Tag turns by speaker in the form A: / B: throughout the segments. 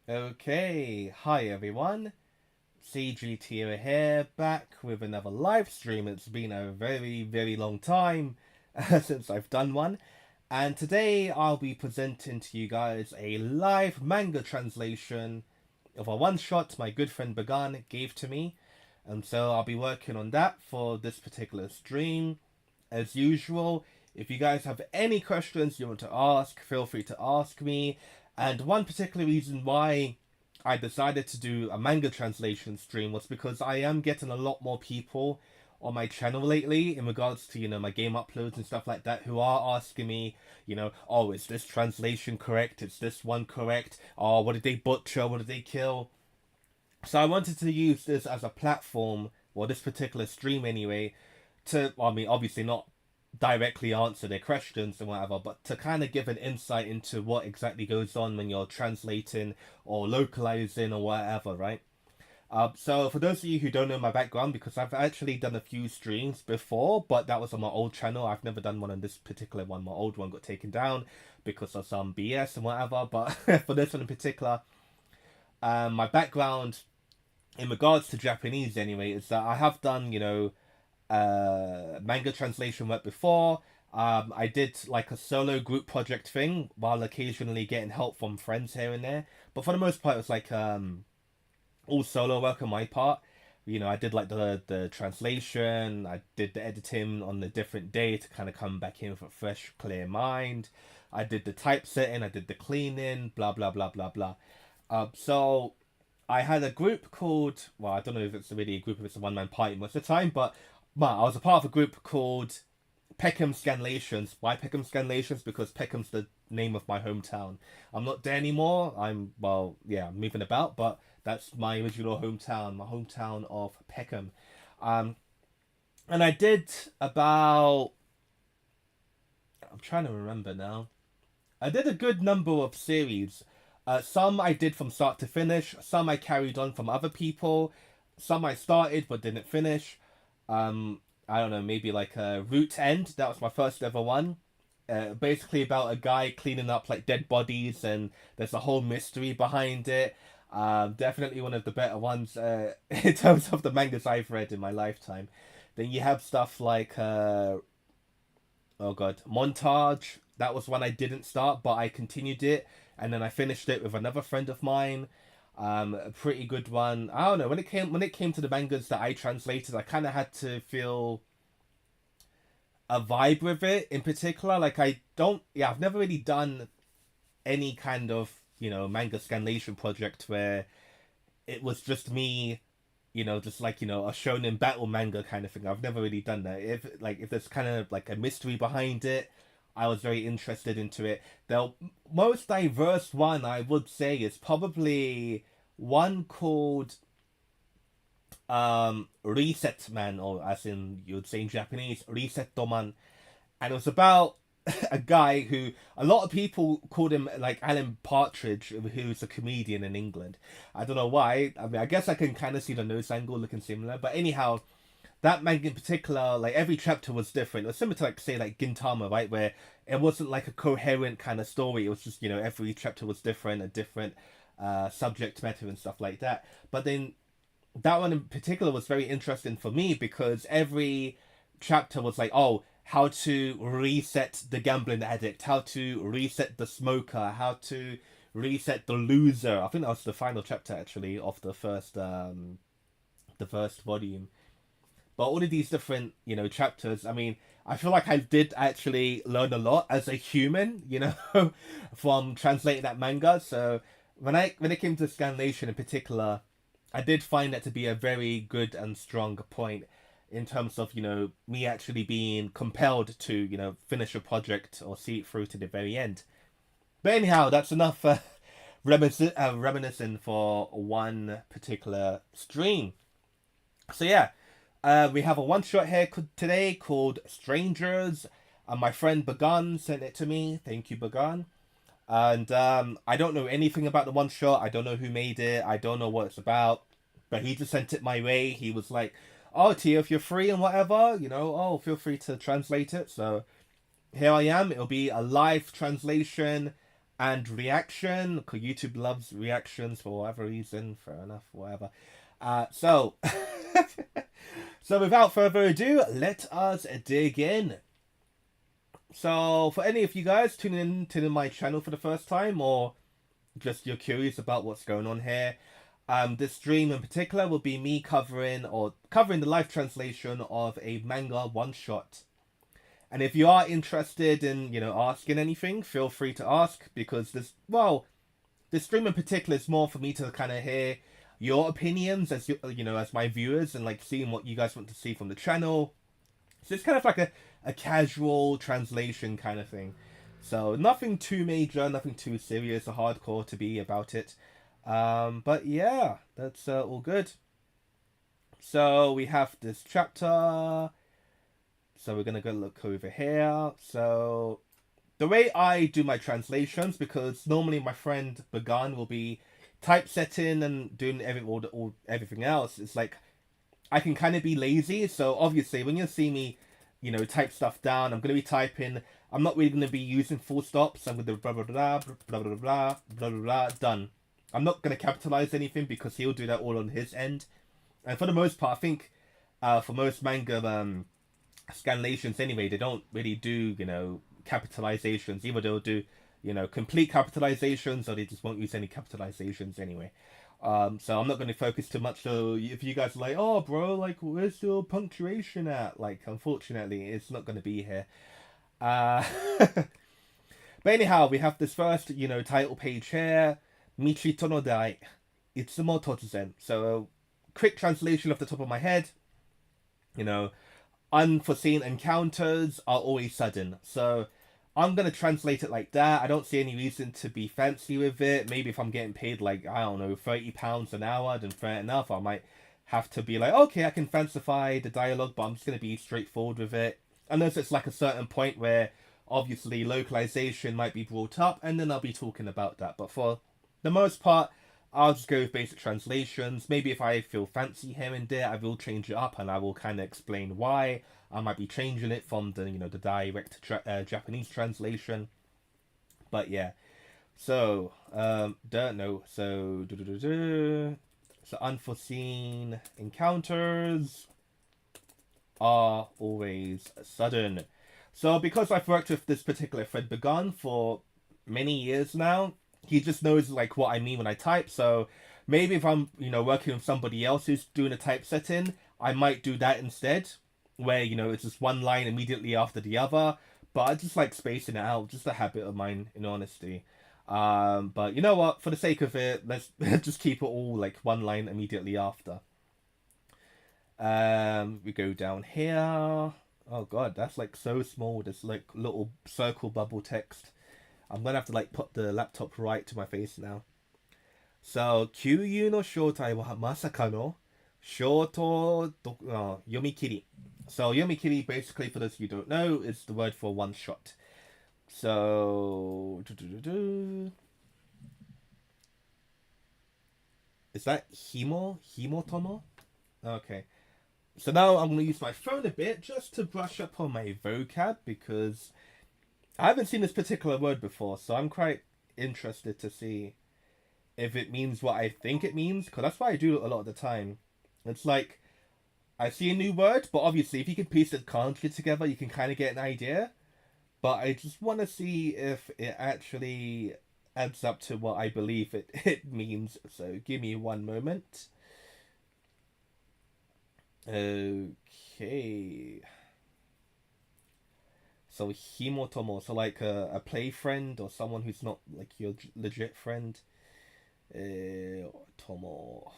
A: Okay, hi everyone. CGTio here, back with another live stream. It's been a very long time since I've done one. And today I'll be presenting to you guys a live manga translation of a one shot my good friend Bagan gave to me. And so I'll be working on that for this particular stream. As usual, if you guys have any questions you want to ask, feel free to ask me. And one particular reason why I decided to do a manga translation stream was because I am getting a lot more people on my channel lately in regards to, my game uploads and stuff like that who are asking me, oh, is this translation correct? Is this one correct? Oh, what did they butcher? What did they kill? So I wanted to use this as a platform, or this particular stream anyway, well, I mean, obviously not directly answer their questions and whatever, but to kind of give an insight into what exactly goes on when you're translating or localizing or whatever, right? So for those of you who don't know my background, because I've actually done a few streams before, but that was on my old channel. I've never done one on this particular one. My old one got taken down because of some BS and whatever. But for this one in particular, my background in regards to Japanese anyway is that I have done, manga translation work before. I did like a solo group project thing while occasionally getting help from friends here and there. But for the most part, it was like all solo work on my part. I did like the translation. I did the editing on the different day to kind of come back in with a fresh, clear mind. I did the typesetting. I did the cleaning. Blah blah blah blah blah. So I had a group called, well, I don't know if it's really a group, if it's a one man party most of the time, but I was a part of a group called Peckham Scanlations. Why Peckham Scanlations? Because Peckham's the name of my hometown. I'm not there anymore. Well, yeah, I'm moving about, but that's my original hometown, my hometown of Peckham. Um, and I did about, I'm trying to remember now. I did a good number of series. Some I did from start to finish. Some I carried on from other people. Some I started but didn't finish. I don't know, maybe like Root End. That was my first ever one. Basically about a guy cleaning up like dead bodies, and there's a whole mystery behind it. Definitely one of the better ones in terms of the mangas I've read in my lifetime. Then you have stuff like oh god, Montage. That was one I didn't start, but I continued it, and then I finished it with another friend of mine. A pretty good one. I don't know, when it came to the mangas that I translated, I kind of had to feel a vibe with it in particular. Like I don't, yeah, I've never really done any kind of manga scanlation project where it was just me, just like a shonen battle manga kind of thing. I've never really done that. If there's kind of like a mystery behind it, I was very interested into it. The most diverse one I would say is probably one called Reset Man, or as in you'd say in Japanese, Reset Man, and it was about a guy who a lot of people called him like Alan Partridge, who's a comedian in England. I don't know why. I mean, I guess I can kind of see the nose angle looking similar, but anyhow, that manga in particular, like every chapter was different. It was similar to like say like Gintama, right, where it wasn't like a coherent kind of story. It was just every chapter was different, a different subject matter and stuff like that. But then that one in particular was very interesting for me because every chapter was like, oh, how to reset the gambling addict, how to reset the smoker, how to reset the loser. I think that was the final chapter actually of the first volume. But all of these different, chapters, I mean, I feel like I did actually learn a lot as a human, from translating that manga. So when it came to scanlation in particular, I did find that to be a very good and strong point in terms of, me actually being compelled to, finish a project or see it through to the very end. But anyhow, that's enough reminiscing for one particular stream. So yeah, we have a one shot here today called Strangers. And my friend Bagan sent it to me. Thank you, Bagan. And I don't know anything about the one shot. I don't know who made it. I don't know what it's about. But he just sent it my way. He was like, "Oh, Tio, if you're free and whatever, oh, feel free to translate it." So here I am. It'll be a live translation. and reaction, because YouTube loves reactions for whatever reason. Fair enough, whatever. So, so without further ado, let us dig in. So, for any of you guys tuning in to my channel for the first time, or just you're curious about what's going on here, this stream in particular will be me covering the live translation of a manga one shot. And if you are interested in, asking anything, feel free to ask, because this stream in particular is more for me to kind of hear your opinions as as my viewers, and like seeing what you guys want to see from the channel. So it's kind of like a casual translation kind of thing. So nothing too major, nothing too serious or hardcore to be about it. But yeah, that's all good. So we have this chapter. So we're gonna go look over here. So the way I do my translations, because normally my friend Bagan will be typesetting and doing everything else, it's like I can kind of be lazy. So obviously when you see me, type stuff down, I'm gonna be typing. I'm not really gonna be using full stops. I'm gonna blah blah blah blah blah blah blah blah blah done. I'm not gonna capitalize anything because he'll do that all on his end. And for the most part, I think for most manga scanlations anyway, they don't really do capitalizations. Either they'll do complete capitalizations, or they just won't use any capitalizations anyway. So I'm not going to focus too much. So if you guys are like, oh bro, like where's your punctuation at? Like unfortunately, it's not going to be here. But anyhow, we have this first title page here. Michito no dai, itsumo totuzen. So quick translation off the top of my head. Unforeseen encounters are always sudden. So I'm going to translate it like that. I don't see any reason to be fancy with it. Maybe if I'm getting paid like, I don't know, £30 an hour, then fair enough. I might have to be like, okay, I can fancify the dialogue, but I'm just going to be straightforward with it. Unless it's like a certain point where obviously localization might be brought up, and then I'll be talking about that. But for the most part, I'll just go with basic translations. Maybe if I feel fancy here and there, I will change it up, and I will kind of explain why. I might be changing it from the the direct Japanese translation. But yeah, so don't know. So so unforeseen encounters are always sudden. So because I've worked with this particular Fred Begun for many years now, he just knows like what I mean when I type. So maybe if I'm working with somebody else who's doing a typesetting, I might do that instead, where it's just one line immediately after the other. But I just like spacing it out, just a habit of mine, in honesty. But you know what? For the sake of it, let's just keep it all like one line immediately after. We go down here. Oh god, that's like so small. This like little circle bubble text. I'm gonna have to like put the laptop right to my face now. So, 旧友の正体はまさかのショート読み切り. So, 読み切り, basically, for those of you who don't know, is the word for one shot. So, is that himo? Himotomo? Okay. So now I'm going to use my phone a bit just to brush up on my vocab, because I haven't seen this particular word before, so I'm quite interested to see if it means what I think it means, because that's what I do a lot of the time. It's like, I see a new word, but obviously if you can piece the kanji together, you can kind of get an idea. But I just want to see if it actually adds up to what I believe it means. So give me one moment. Okay. So himotomo, so like a play friend or someone who's not like your legit friend. Tomo.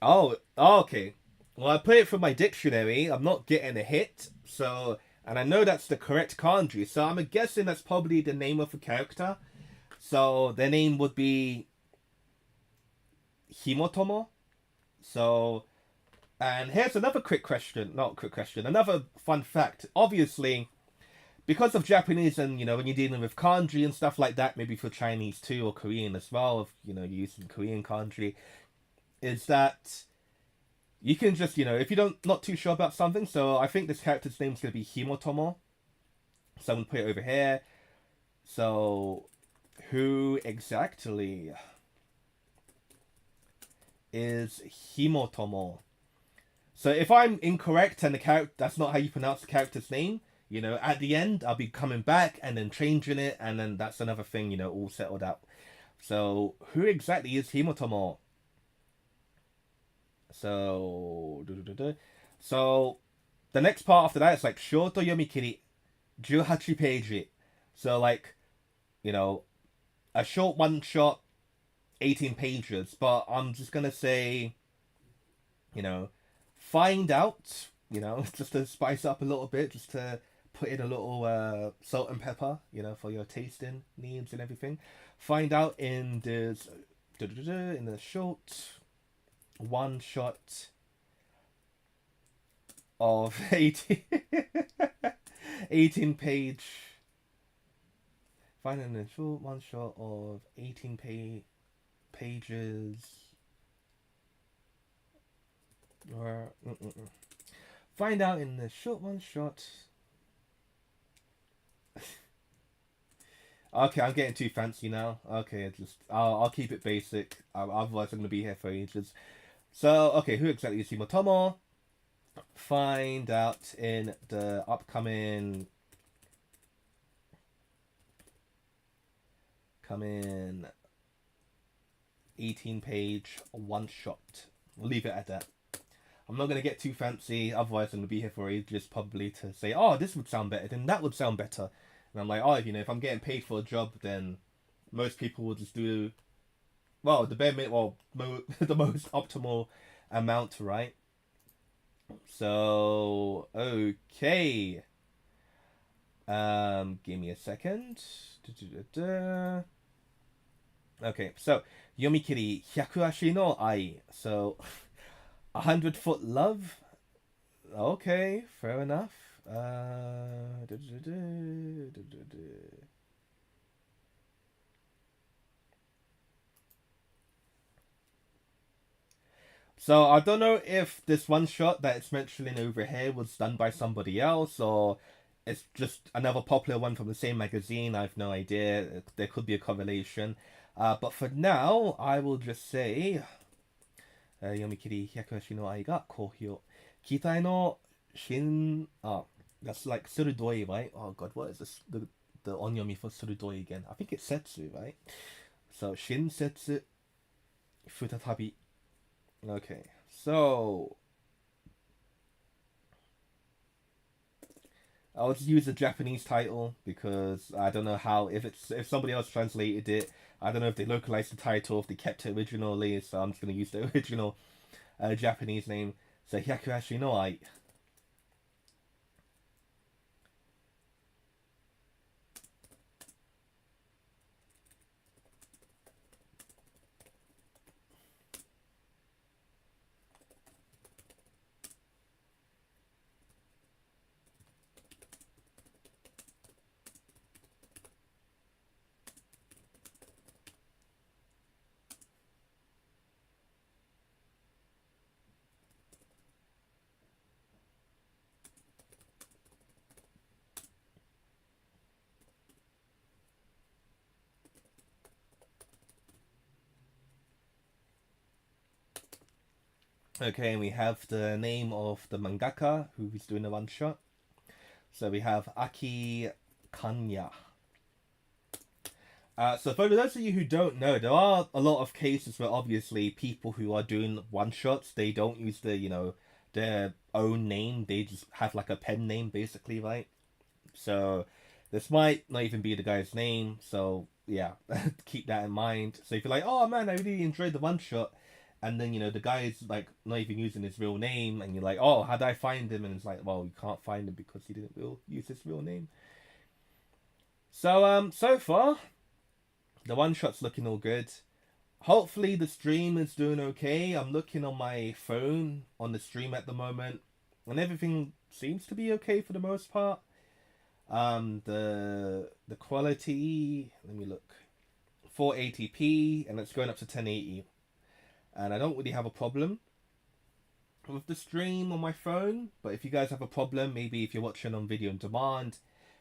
A: Oh, okay. Well, I put it from my dictionary. I'm not getting a hit, so, and I know that's the correct kanji, so I'm guessing that's probably the name of a character. So their name would be Himotomo. So, and here's another quick question, not quick question, another fun fact. Obviously, because of Japanese and, when you're dealing with kanji and stuff like that, maybe for Chinese too, or Korean as well, if, you're using Korean kanji, is that You can just, if you don't not too sure about something. So I think this character's name's gonna be Himotomo. So I'm gonna put it over here. So who exactly is Himotomo? So if I'm incorrect and the character that's not how you pronounce the character's name, at the end I'll be coming back and then changing it, and then that's another thing, all settled out. So who exactly is Himotomo? So so the next part after that is like Shoto Yomikiri 18 page. So like, you know, a short one shot, 18 pages, but I'm just gonna say, you know, find out, just to spice up a little bit, just to put in a little salt and pepper, for your tasting needs and everything. Find out in this in the short one shot of 18, 18 page. Find in a short one shot of 18 pages. Or find out in the short one shot. Okay, I'm getting too fancy now. Okay, I'll keep it basic. Otherwise, I'm gonna be here for ages. So, okay, who exactly is Himotomo? Find out in the upcoming coming 18 page one shot. We'll leave it at that. I'm not gonna get too fancy, otherwise I'm gonna be here for ages probably to say, oh, this would sound better, then that would sound better. And I'm like, oh, if I'm getting paid for a job, then most people will just do, well, the bare minimum, the most optimal amount, right? So, okay. Give me a second. Okay, so, Yomikiri, 100 ashi no ai. So, 100-foot love? Okay, fair enough. So I don't know if this one shot that it's mentioning over here was done by somebody else, or it's just another popular one from the same magazine. I've no idea. There could be a correlation. But for now, I will just say, 読み切り百足の愛が好評。期待の新 that's like 鋭い, right? Oh god, what is this? The onyomi for 鋭い again? I think it's setsu, right? So 新setsu 再び. Okay, so I'll just use the Japanese title because I don't know how, if somebody else translated it, I don't know if they localized the title, if they kept it originally, so I'm just gonna use the original Japanese name. So 百足の愛. Okay, and we have the name of the mangaka who's doing the one shot. So we have Aki Kanya. So for those of you who don't know, there are a lot of cases where obviously people who are doing one shots, they don't use their own name. They just have like a pen name basically, right? So this might not even be the guy's name. So yeah, keep that in mind. So if you're like, oh man, I really enjoyed the one shot, and then the guy's like not even using his real name, and you're like, oh, how did I find him? And it's like, well, you can't find him because he didn't use his real name. So so far the one shot's looking all good. Hopefully the stream is doing okay. I'm looking on my phone on the stream at the moment, and everything seems to be okay for the most part. The quality, let me look, 480p, and it's going up to 1080, and I don't really have a problem with the stream on my phone. But if you guys have a problem, maybe if you're watching on video on demand,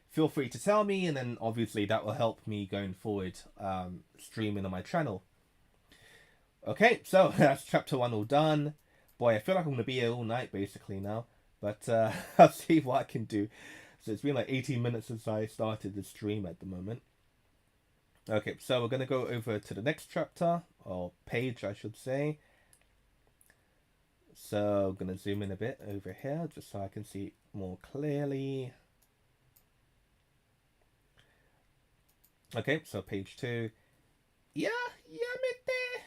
A: feel free to tell me, and then obviously that will help me going forward, streaming on my channel. Okay, so that's chapter 1 all done. Boy, I feel like I'm gonna be here all night basically now, but I'll see what I can do. So it's been like 18 minutes since I started the stream at the moment. Okay, so we're gonna go over to the next chapter, or page I should say. So I'm gonna zoom in a bit over here just so I can see more clearly. Okay, so page 2. Yeah, yamete.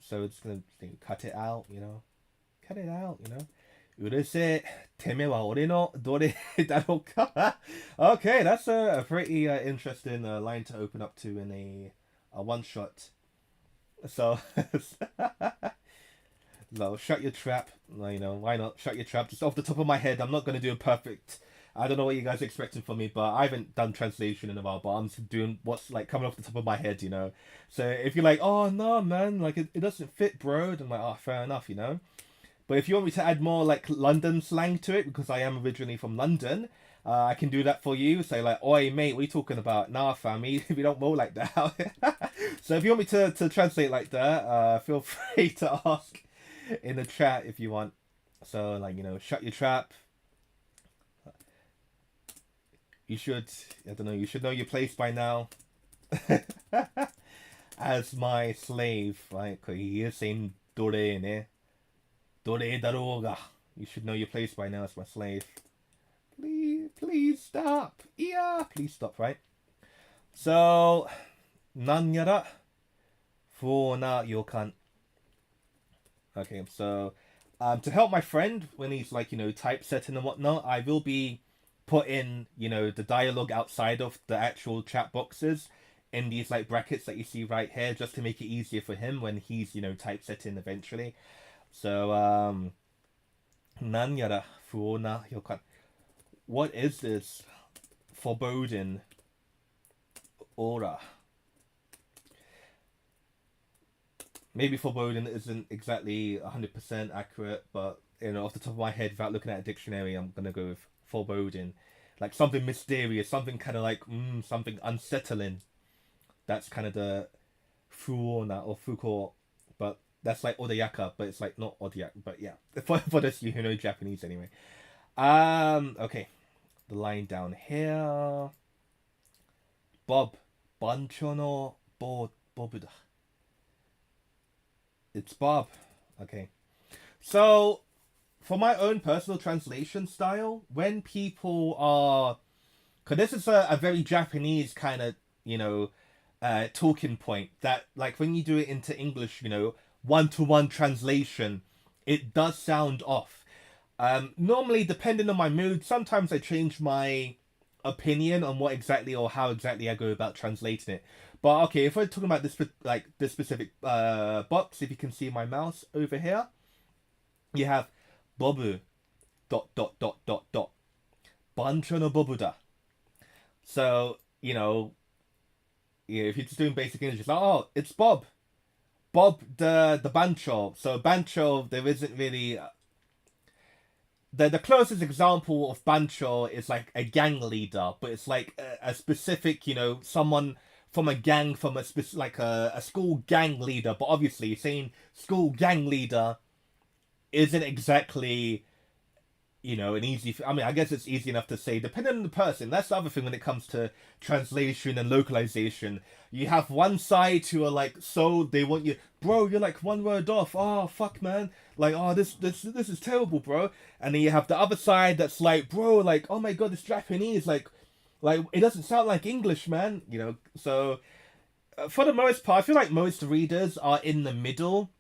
A: So it's gonna cut it out, you know. Cut it out, you know. うるせえ、てめは俺のどれだろうか. Okay, that's a pretty interesting line to open up to in a one shot. So, so shut your trap. You know, why not? Shut your trap. Just off the top of my head, I'm not going to do a perfect. I don't know what you guys are expecting from me, but I haven't done translation in a while, but I'm just doing what's like coming off the top of my head, you know. So if you're like, oh no, man, like it doesn't fit, bro, then I'm like, oh, fair enough, you know. But if you want me to add more like London slang to it, because I am originally from London, I can do that for you. Say like, oi mate, what are you talking about? Nah fam, we don't roll like that. So if you want me to translate like that, feel free to ask in the chat if you want. So like, you know, shut your trap. You should, I don't know, you should know your place by now. As my slave, right? He is saying dore ne. Dore daroga. You should know your place by now as my slave. Please stop. Yeah, please stop, right? So, nanyara fuona yokan. Okay, so to help my friend when he's like, you know, typesetting and whatnot, I will be putting, you know, the dialogue outside of the actual chat boxes in these like brackets that you see right here, just to make it easier for him when he's, you know, typesetting eventually. So, nanyara fuona yokan. What is this foreboding aura? Maybe foreboding isn't exactly 100% accurate, but you know, off the top of my head, without looking at a dictionary, I'm gonna go with foreboding, like something mysterious, something kind of like something unsettling. That's kind of the fuona or fuko, but that's like odayaka, but it's like not odayaka. But yeah, for this you who know Japanese anyway. Okay, the line down here. Bob, bancho no bobu da. It's Bob. Okay. So, for my own personal translation style, when people are... Because this is a very Japanese kind of, you know, talking point. That, like, when you do it into English, you know, one-to-one translation, it does sound off. Normally, depending on my mood, sometimes I change my opinion on what exactly or how exactly I go about translating it. But okay, if we're talking about this like this specific box, if you can see my mouse over here, you have bobu bancho no bobu da. So you know, if you're just doing basic English, it's like, oh, it's Bob, the bancho. So bancho, there isn't really. The closest example of bancho is like a gang leader, but it's like a specific, you know, someone from a gang, from a like a school gang leader. But obviously, saying school gang leader isn't exactly, you know, an easy. I mean, I guess it's easy enough to say, depending on the person. That's the other thing when it comes to translation and localization. You have one side who are like, so they want you, bro, you're like one word off. Oh fuck, man. Like, oh, this is terrible, bro. And then you have the other side that's like, bro, like, oh my god, this Japanese, like it doesn't sound like English, man. You know, so for the most part, I feel like most readers are in the middle,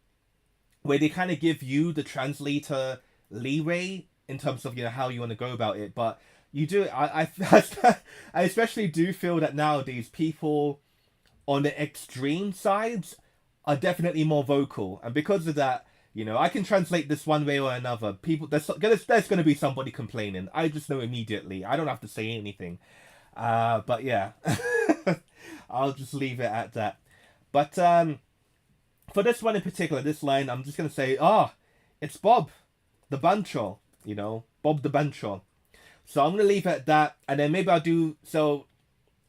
A: where they kind of give you the translator leeway in terms of, you know, how you want to go about it. But you do, I especially do feel that nowadays people on the extreme sides are definitely more vocal, and because of that, you know, I can translate this one way or another. People, there's going to be somebody complaining. I just know immediately. I don't have to say anything. But yeah, I'll just leave it at that. But for this one in particular, this line, I'm just going to say, It's Bob, the Bancho. Bob the Bancho. So I'm gonna leave it at that, and then maybe I'll do so.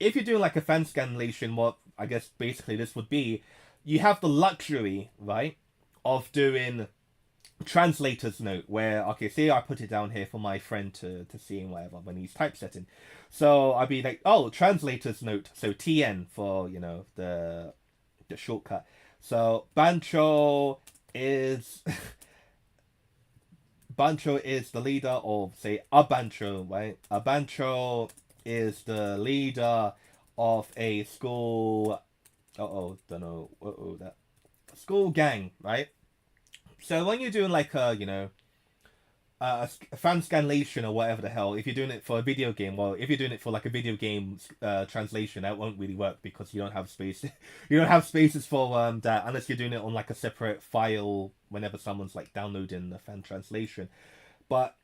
A: If you're doing like a fan scanlation, what I guess basically this would be, you have the luxury, right, of doing translator's note where, okay, say I put it down here for my friend to see and whatever when he's typesetting. So I'd be like, oh, translator's note. So TN for, the shortcut. So Bancho is Bancho is the leader of, say, a Bancho, right? A Bancho is the leader of a school. Don't know. That school gang, right? So when you're doing like a fan scanlation or whatever the hell, if you're doing it for a video game, well, if you're doing it for like a video game translation, that won't really work because you don't have space. You don't have spaces for that unless you're doing it on like a separate file whenever someone's like downloading the fan translation. But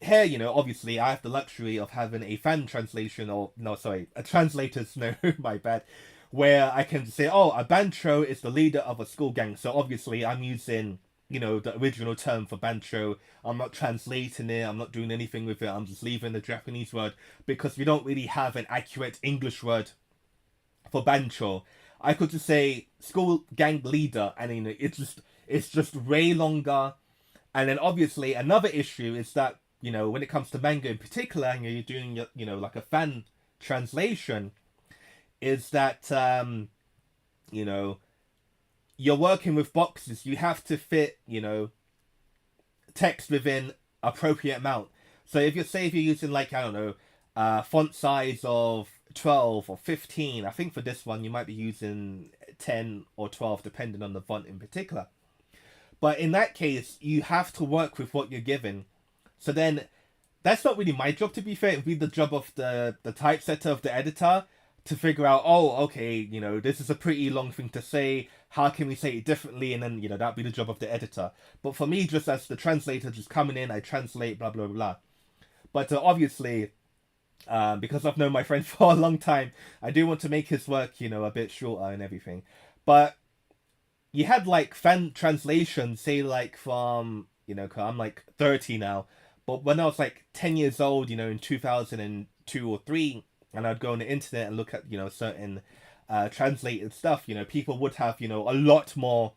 A: here, obviously I have the luxury of having a fan translation, or no, sorry, a translator's note, my bad, where I can say, oh, a Bancho is the leader of a school gang. So obviously I'm using, the original term for Bancho. I'm not translating it, I'm not doing anything with it, I'm just leaving the Japanese word because we don't really have an accurate English word for Bancho. I could just say school gang leader, and it's just way longer. And then obviously another issue is that, when it comes to manga in particular, and you're doing like a fan translation, is that you're working with boxes. You have to fit, text within appropriate amount. So if you're using like, I don't know, font size of 12 or 15, I think for this one you might be using 10 or 12 depending on the font in particular. But in that case, you have to work with what you're given. So then that's not really my job, to be fair. It would be the job of the typesetter, of the editor, to figure out, oh, okay, this is a pretty long thing to say. How can we say it differently? And then, that'd be the job of the editor. But for me, just as the translator, just coming in, I translate, blah, blah, blah. But obviously, because I've known my friend for a long time, I do want to make his work, a bit shorter and everything. But you had like fan translation, say like from, I'm like 30 now. But when I was like 10 years old, in 2002 or 3, and I'd go on the internet and look at, certain translated stuff, people would have, a lot more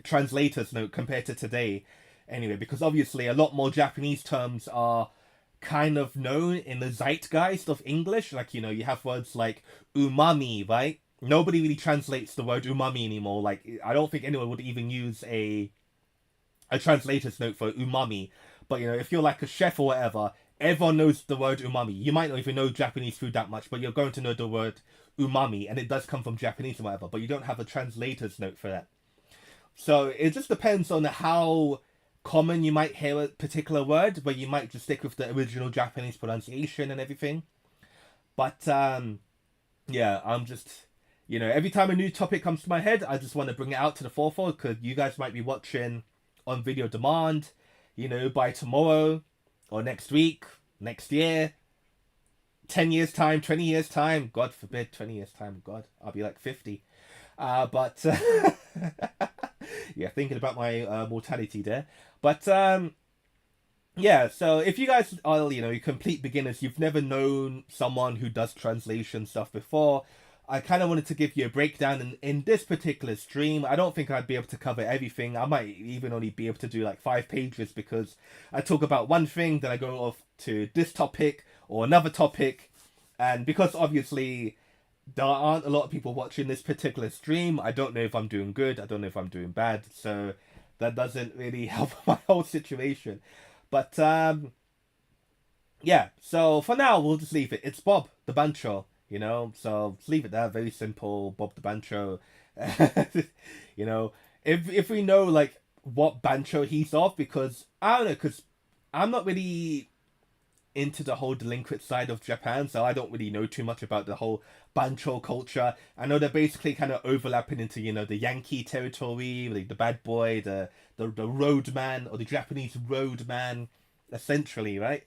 A: translators note compared to today. Anyway, because obviously a lot more Japanese terms are kind of known in the zeitgeist of English. Like, you have words like umami, right? Nobody really translates the word umami anymore. Like, I don't think anyone would even use a translator's note for umami. But, if you're like a chef or whatever, everyone knows the word umami. You might not even know Japanese food that much, but you're going to know the word umami, and it does come from Japanese or whatever, but you don't have a translator's note for that. So it just depends on how common you might hear a particular word, but you might just stick with the original Japanese pronunciation and everything. But yeah, I'm just, every time a new topic comes to my head, I just want to bring it out to the forefront because you guys might be watching on video demand, by tomorrow or next week, next year, 10 years time, 20 years time, God forbid 20 years time, God, I'll be like 50. But yeah, thinking about my mortality there. But yeah, so if you guys are, complete beginners, you've never known someone who does translation stuff before, I kind of wanted to give you a breakdown in this particular stream. I don't think I'd be able to cover everything. I might even only be able to do like 5 pages because I talk about one thing, then I go off to this topic or another topic. And because obviously there aren't a lot of people watching this particular stream, I don't know if I'm doing good, I don't know if I'm doing bad. So that doesn't really help my whole situation. But yeah, so for now, we'll just leave it. It's Bob, the Bancho. So just leave it there. Very simple, Bob the Bancho. If we know like what Bancho he's of, because I don't know, because I'm not really into the whole delinquent side of Japan, so I don't really know too much about the whole Bancho culture. I know they're basically kind of overlapping into the Yankee territory, like the bad boy, the roadman, or the Japanese roadman, essentially, right?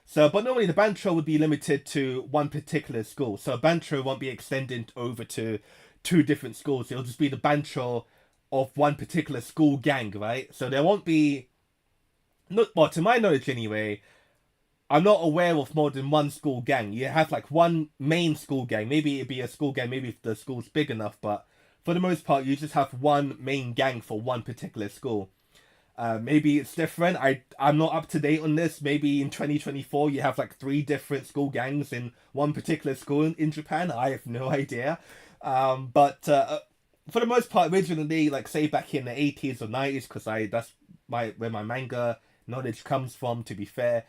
A: So, but normally the Bancho would be limited to one particular school. So Bancho won't be extended over to 2 different schools. It'll just be the Bancho of one particular school gang, right? So there won't be, not well, to my knowledge anyway. I'm not aware of more than one school gang. You have like one main school gang. Maybe it'd be a school gang, maybe if the school's big enough, but for the most part, you just have one main gang for one particular school. Maybe it's different. I'm not up to date on this. Maybe in 2024 you have like three different school gangs in one particular school in Japan. I have no idea. But for the most part, originally, like say back in the 80s or 90s, because I that's my where my manga knowledge comes from. To be fair,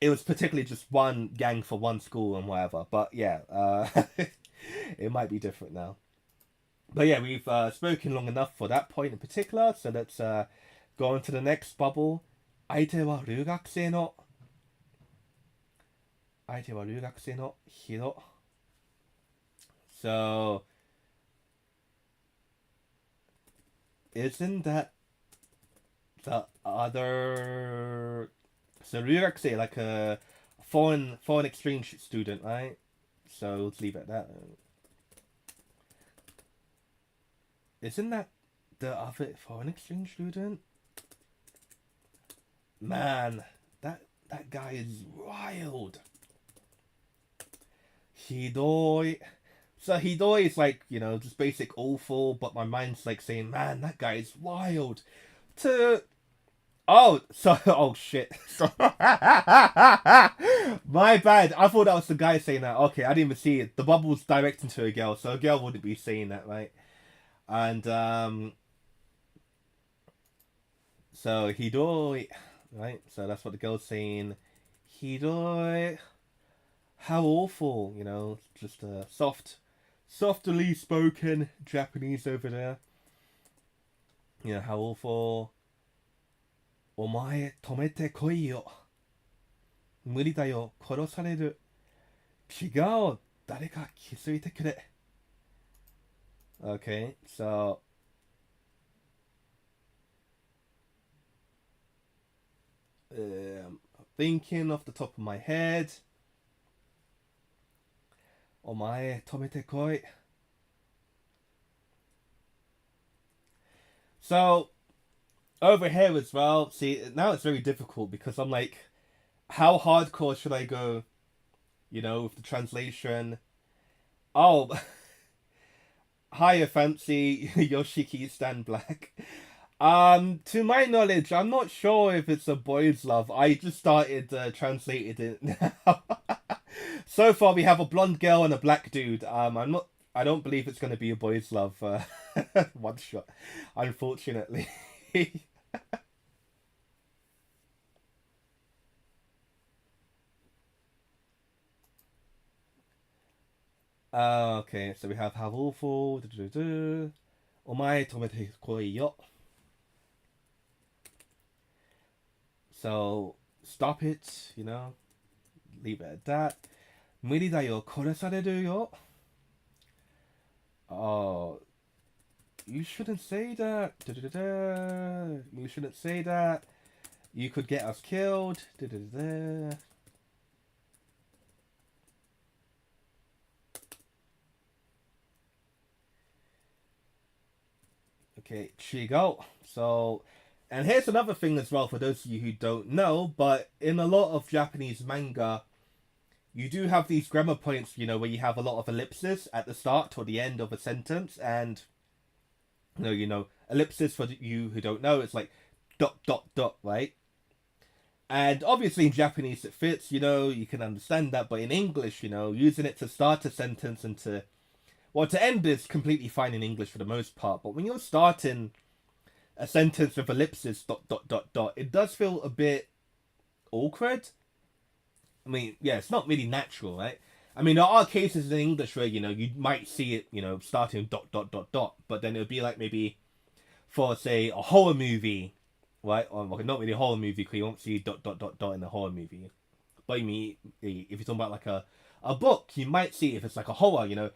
A: it was particularly just one gang for one school and whatever. But yeah, it might be different now. But yeah, we've spoken long enough for that point in particular, so let's go on to the next bubble. 相手は留学生のSo, isn't that the other... So, 留学生, like a foreign exchange student, right? So, let's leave it at that. Isn't that the other foreign exchange student? Man, that guy is wild. Hidoi. So Hidoi is like, just basic awful, but my mind's like saying, man, that guy is wild. To oh shit. My bad. I thought that was the guy saying that. Okay, I didn't even see it. The bubble's directing to a girl, so a girl wouldn't be saying that, right? And so Hidoi, right? So that's what the girl's saying. Hidoi, how awful, just a softly spoken Japanese over there. How awful. お前止めてこいよ。無理だよ、殺される。違う、誰か気づいてくれ。Okay, so thinking off the top of my head. お前止めてこい. So over here as well, see, now it's very difficult because I'm like, how hardcore should I go, with the translation? Oh, higher fancy Yoshiki Stan Black. To my knowledge, I'm not sure if it's a boy's love. I just started translated it now. So far, we have a blonde girl and a black dude. I don't believe it's going to be a boy's love one shot, unfortunately. Okay, so we have awful. お前止めてこいよ. So stop it, leave it at that. 無理だよ、殺されるよ. Oh, you shouldn't say that. You shouldn't say that. You could get us killed. Okay, 違う. So, and here's another thing as well for those of you who don't know, but in a lot of Japanese manga, you do have these grammar points, where you have a lot of ellipses at the start or the end of a sentence, and ellipses for you who don't know, it's like dot dot dot, right? And obviously in Japanese it fits, you can understand that, but in English, using it to start a sentence and to end is completely fine in English for the most part, but when you're starting a sentence with ellipses, dot dot dot dot, it does feel a bit awkward. I mean, yeah, it's not really natural, right? I mean, there are cases in English where, you might see it, starting dot dot dot dot, but then it would be like maybe for, say, a horror movie, right? Or not really a horror movie, because you won't see dot dot dot dot in a horror movie. But I mean, if you're talking about like a book, you might see if it's like a horror,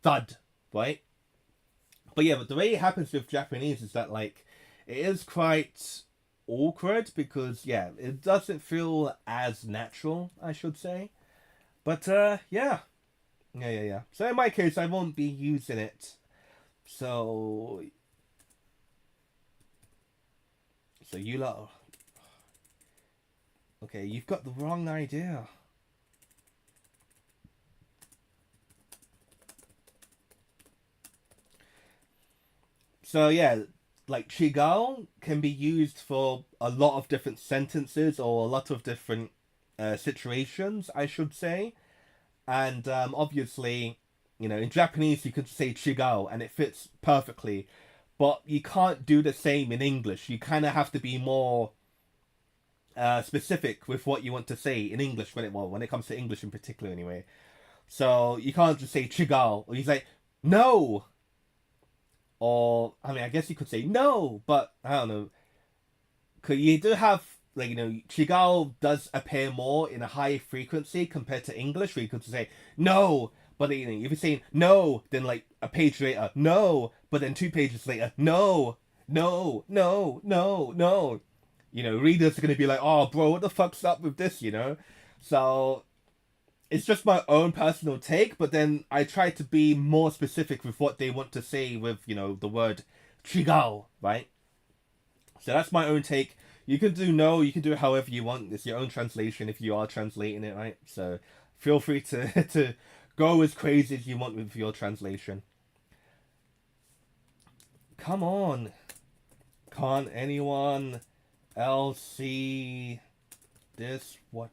A: thud, right? But yeah, but the way it happens with Japanese is that, like, it is quite awkward because, yeah, it doesn't feel as natural, I should say. But, yeah. So in my case, I won't be using it So, so you lot, okay, you've got the wrong idea. So yeah, like chigal can be used for a lot of different sentences or a lot of different situations, I should say. And obviously, in Japanese you could say chigal and it fits perfectly, but you can't do the same in English. You kind of have to be more specific with what you want to say in English when it comes to English in particular, anyway. So you can't just say chigal or you say no, or I mean, I guess you could say no, but I don't know. Cause you do have like chigal does appear more in a high frequency compared to English, where you could say no, but if you're saying no, then like a page later, no, but then 2 pages later, no, no, no, no, no. Readers are gonna be like, oh, bro, what the fuck's up with this? So it's just my own personal take, but then I try to be more specific with what they want to say with the word chigal, right? So that's my own take. You can do no, you can do it however you want. It's your own translation if you are translating it, right? So feel free to to go as crazy as you want with your translation. Come on. Can't anyone else see this? What?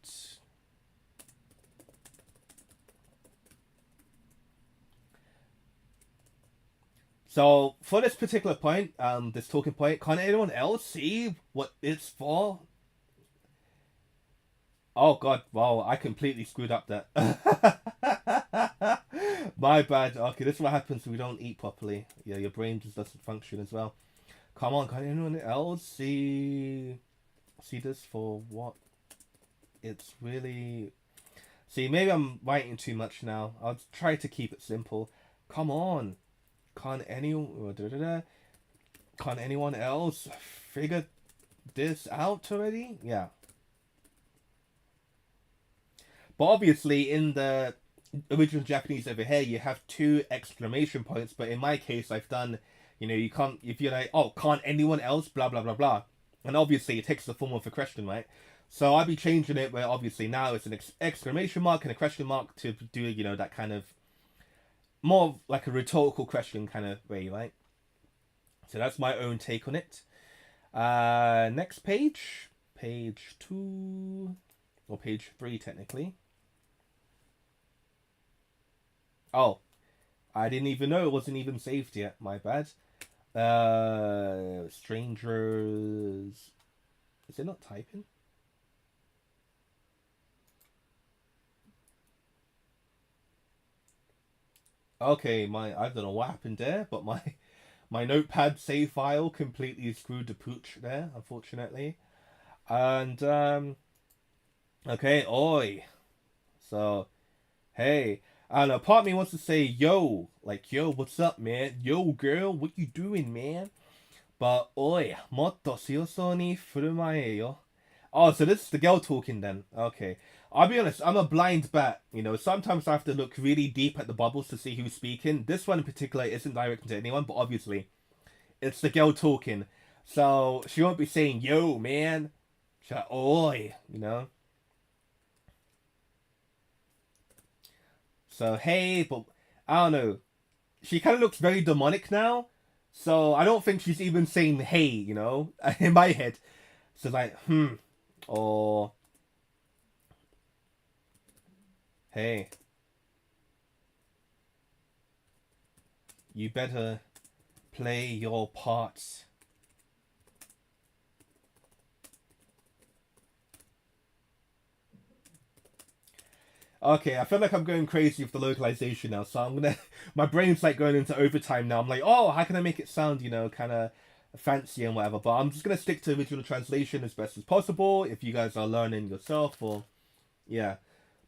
A: So for this particular point, this talking point, can anyone else see what it's for? Oh god, wow, I completely screwed up that. My bad. Okay, this is what happens when we don't eat properly. Yeah, your brain just doesn't function as well. Come on, can anyone else see this for what it's really? See, maybe I'm writing too much now. I'll try to keep it simple. Come on, can anyone? Can anyone else figure this out already? Yeah. But obviously, in the original Japanese over here, you have two exclamation points. But in my case, I've done, you can't, if you're like, oh, can't anyone else, blah, blah, blah, blah. And obviously, it takes the form of a question, right? So I'll be changing it where obviously now it's an exclamation mark and a question mark to do, that kind of more like a rhetorical question kind of way, right? So that's my own take on it. Next page. Page 2. Or page 3, technically. Oh, I didn't even know it wasn't even saved yet. My bad. Strangers. Is it not typing? Okay, I don't know what happened there, but my notepad save file completely screwed the pooch there, unfortunately. And okay, oi. So hey, I don't know. Part of me wants to say yo, like yo, what's up, man? Yo, girl, what you doing, man? But oi, motto shioso ni furumae yo. Oh, so this is the girl talking then. Okay. I'll be honest, I'm a blind bat. Sometimes I have to look really deep at the bubbles to see who's speaking. This one in particular isn't directed to anyone, but obviously it's the girl talking. So she won't be saying yo, man. She's like, oi. So hey, but I don't know. She kind of looks very demonic now. So I don't think she's even saying hey, in my head. So like, or hey, you better play your parts. Okay, I feel like I'm going crazy with the localization now, so I'm gonna. My brain's like going into overtime now. I'm like, oh, how can I make it sound, kind of fancy and whatever? But I'm just gonna stick to original translation as best as possible. If you guys are learning yourself, or yeah,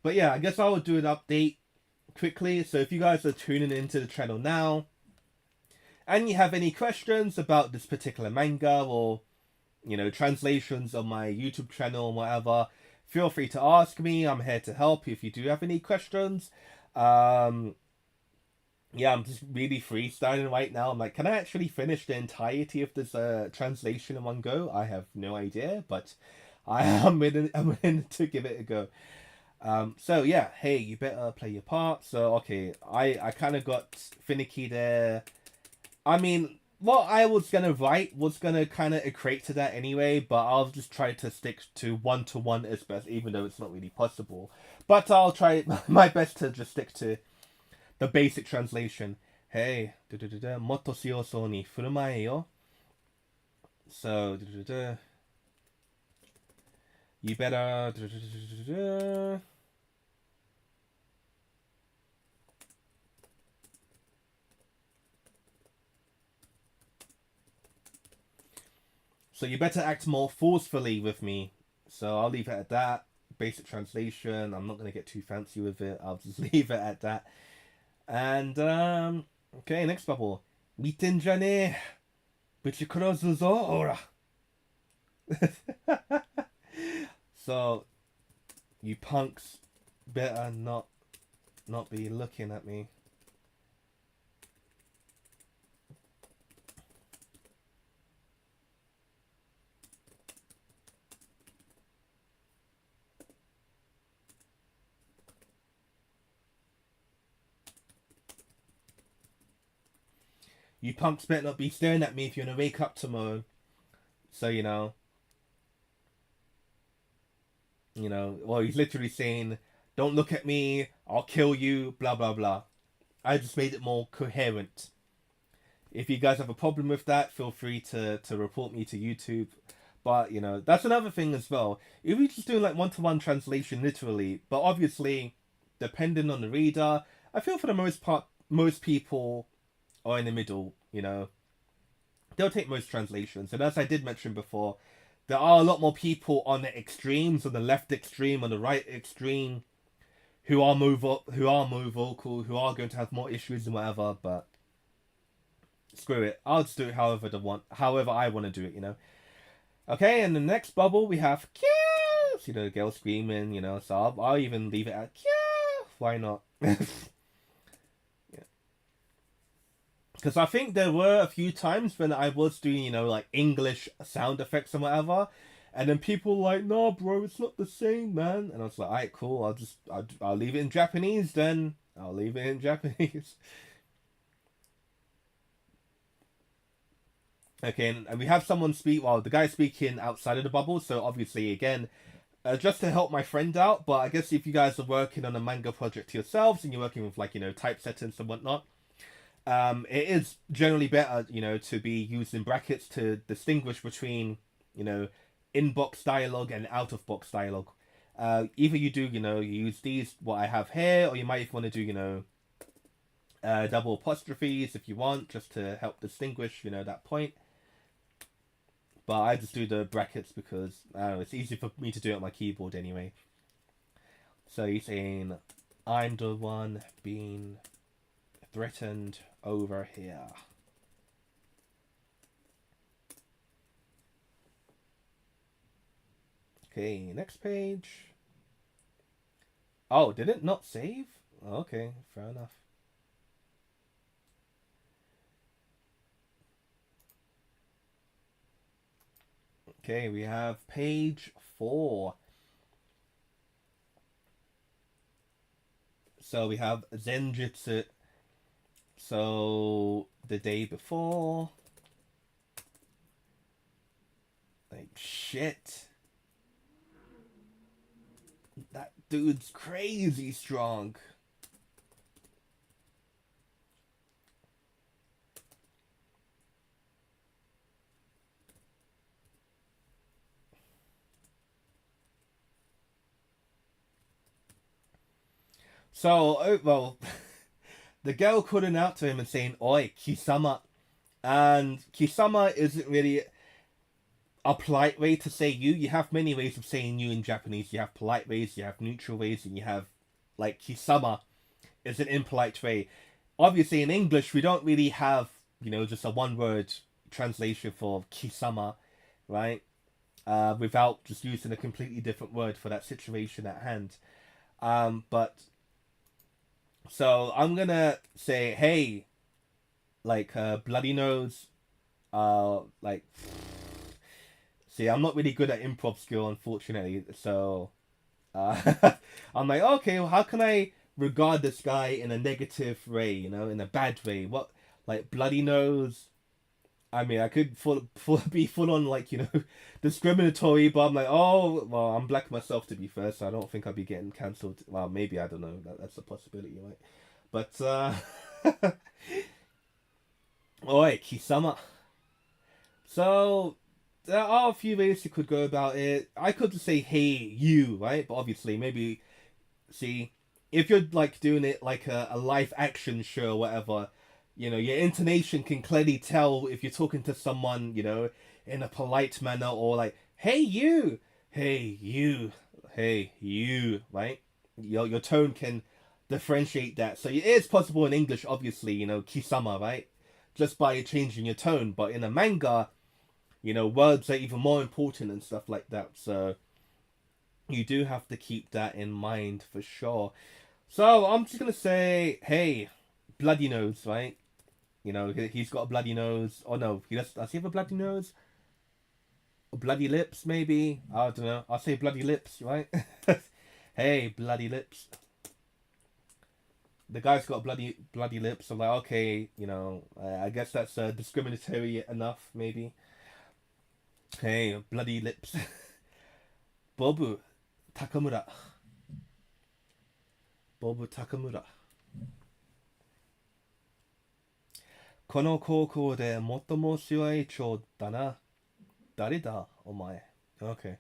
A: but yeah, I guess I will do an update quickly. So if you guys are tuning into the channel now, and you have any questions about this particular manga or translations on my YouTube channel or whatever, feel free to ask me. I'm here to help if you do have any questions. Um, Yeah, I'm just really freestyling right now. I'm like, can I actually finish the entirety of this translation in one go? I have no idea, but I'm in to give it a go. So yeah, hey, you better play your part. So okay, I kind of got finicky there. I mean, what I was gonna write was gonna kind of equate to that anyway, but I'll just try to stick to one as best, even though it's not really possible. But I'll try my best to just stick to the basic translation. Hey, motto shiyosou ni furumae yo. So, you better. So you better act more forcefully with me. So I'll leave it at that. Basic translation. I'm not gonna get too fancy with it. I'll just leave it at that. And okay, next bubble. 見てんじゃねえ。ぶち殺すぞ、ほら。So you punks better not be looking at me. You punks better not be staring at me if you're gonna wake up tomorrow. So well, he's literally saying, "Don't look at me. I'll kill you." Blah blah blah. I just made it more coherent. If you guys have a problem with that, feel free to report me to YouTube. But that's another thing as well. If we just do like one-to-one translation literally, but obviously, depending on the reader, I feel for the most part, most people are in the middle. They'll take most translations, and as I did mention before, there are a lot more people on the extremes, on the left extreme, on the right extreme, who are more vocal, who are going to have more issues and whatever. But screw it, I'll just do it however I want to do it. Okay, and the next bubble we have Kyo! See the girl screaming. So I'll even leave it at Kyo! Why not? Because I think there were a few times when I was doing, like English sound effects and whatever, and then people were like, "No, bro, it's not the same, man." And I was like, "Alright, cool. I'll leave it in Japanese then. I'll leave it in Japanese." Okay, and we have someone speak. Well, the guy speaking outside of the bubble, so obviously, again, just to help my friend out. But I guess if you guys are working on a manga project yourselves and you're working with like typesettings and whatnot, it is generally better, to be used in brackets to distinguish between, you know, in-box dialogue and out-of-box dialogue. Either you do, you use these, what I have here, or you might want to do, double apostrophes if you want, just to help distinguish, that point. But I just do the brackets because, I don't know, it's easy for me to do it on my keyboard anyway. So he's saying, I'm the one being threatened over here. Okay, next page. Oh, did it not save? Okay, fair enough. Okay, we have page 4. So we have Zenjutsu. So the day before. Like, shit. That dude's crazy strong. So, well, the girl calling out to him and saying, Oi, Kisama. And Kisama isn't really a polite way to say you. You have many ways of saying you in Japanese. You have polite ways, you have neutral ways, and you have, like, Kisama is an impolite way. Obviously, in English, we don't really have, just a one word translation for Kisama, right? Without just using a completely different word for that situation at hand. But So I'm gonna say, hey, like bloody nose. Like, see, I'm not really good at improv skill, unfortunately. So I'm like, okay, well, how can I regard this guy in a negative way? You know, in a bad way? What, like bloody nose? I mean, I could be full on like discriminatory, but I'm like, oh well, I'm black myself to be fair, so I don't think I'd be getting cancelled. Well, maybe I don't know. That's a possibility, right? But oi, Kisama. So there are a few ways you could go about it. I could just say hey you, right? But obviously, maybe see if you're like doing it like a live action show or whatever, your intonation can clearly tell if you're talking to someone, in a polite manner or like, hey you, hey you, right? Your tone can differentiate that. So it is possible in English, obviously, kisama, right? Just by changing your tone. But in a manga, words are even more important and stuff like that. So you do have to keep that in mind for sure. So I'm just gonna say, hey, bloody nose, right? He's got a bloody nose. Oh no, does he have a bloody nose? Bloody lips, maybe. I don't know. I'll say bloody lips, right? Hey, bloody lips. The guy's got bloody lips. I'm like, okay, I guess that's discriminatory enough, maybe. Hey, bloody lips. Bobu Takamura. Bobu Takamura. この高校で最も白い蝶だな。誰だお前。Okay.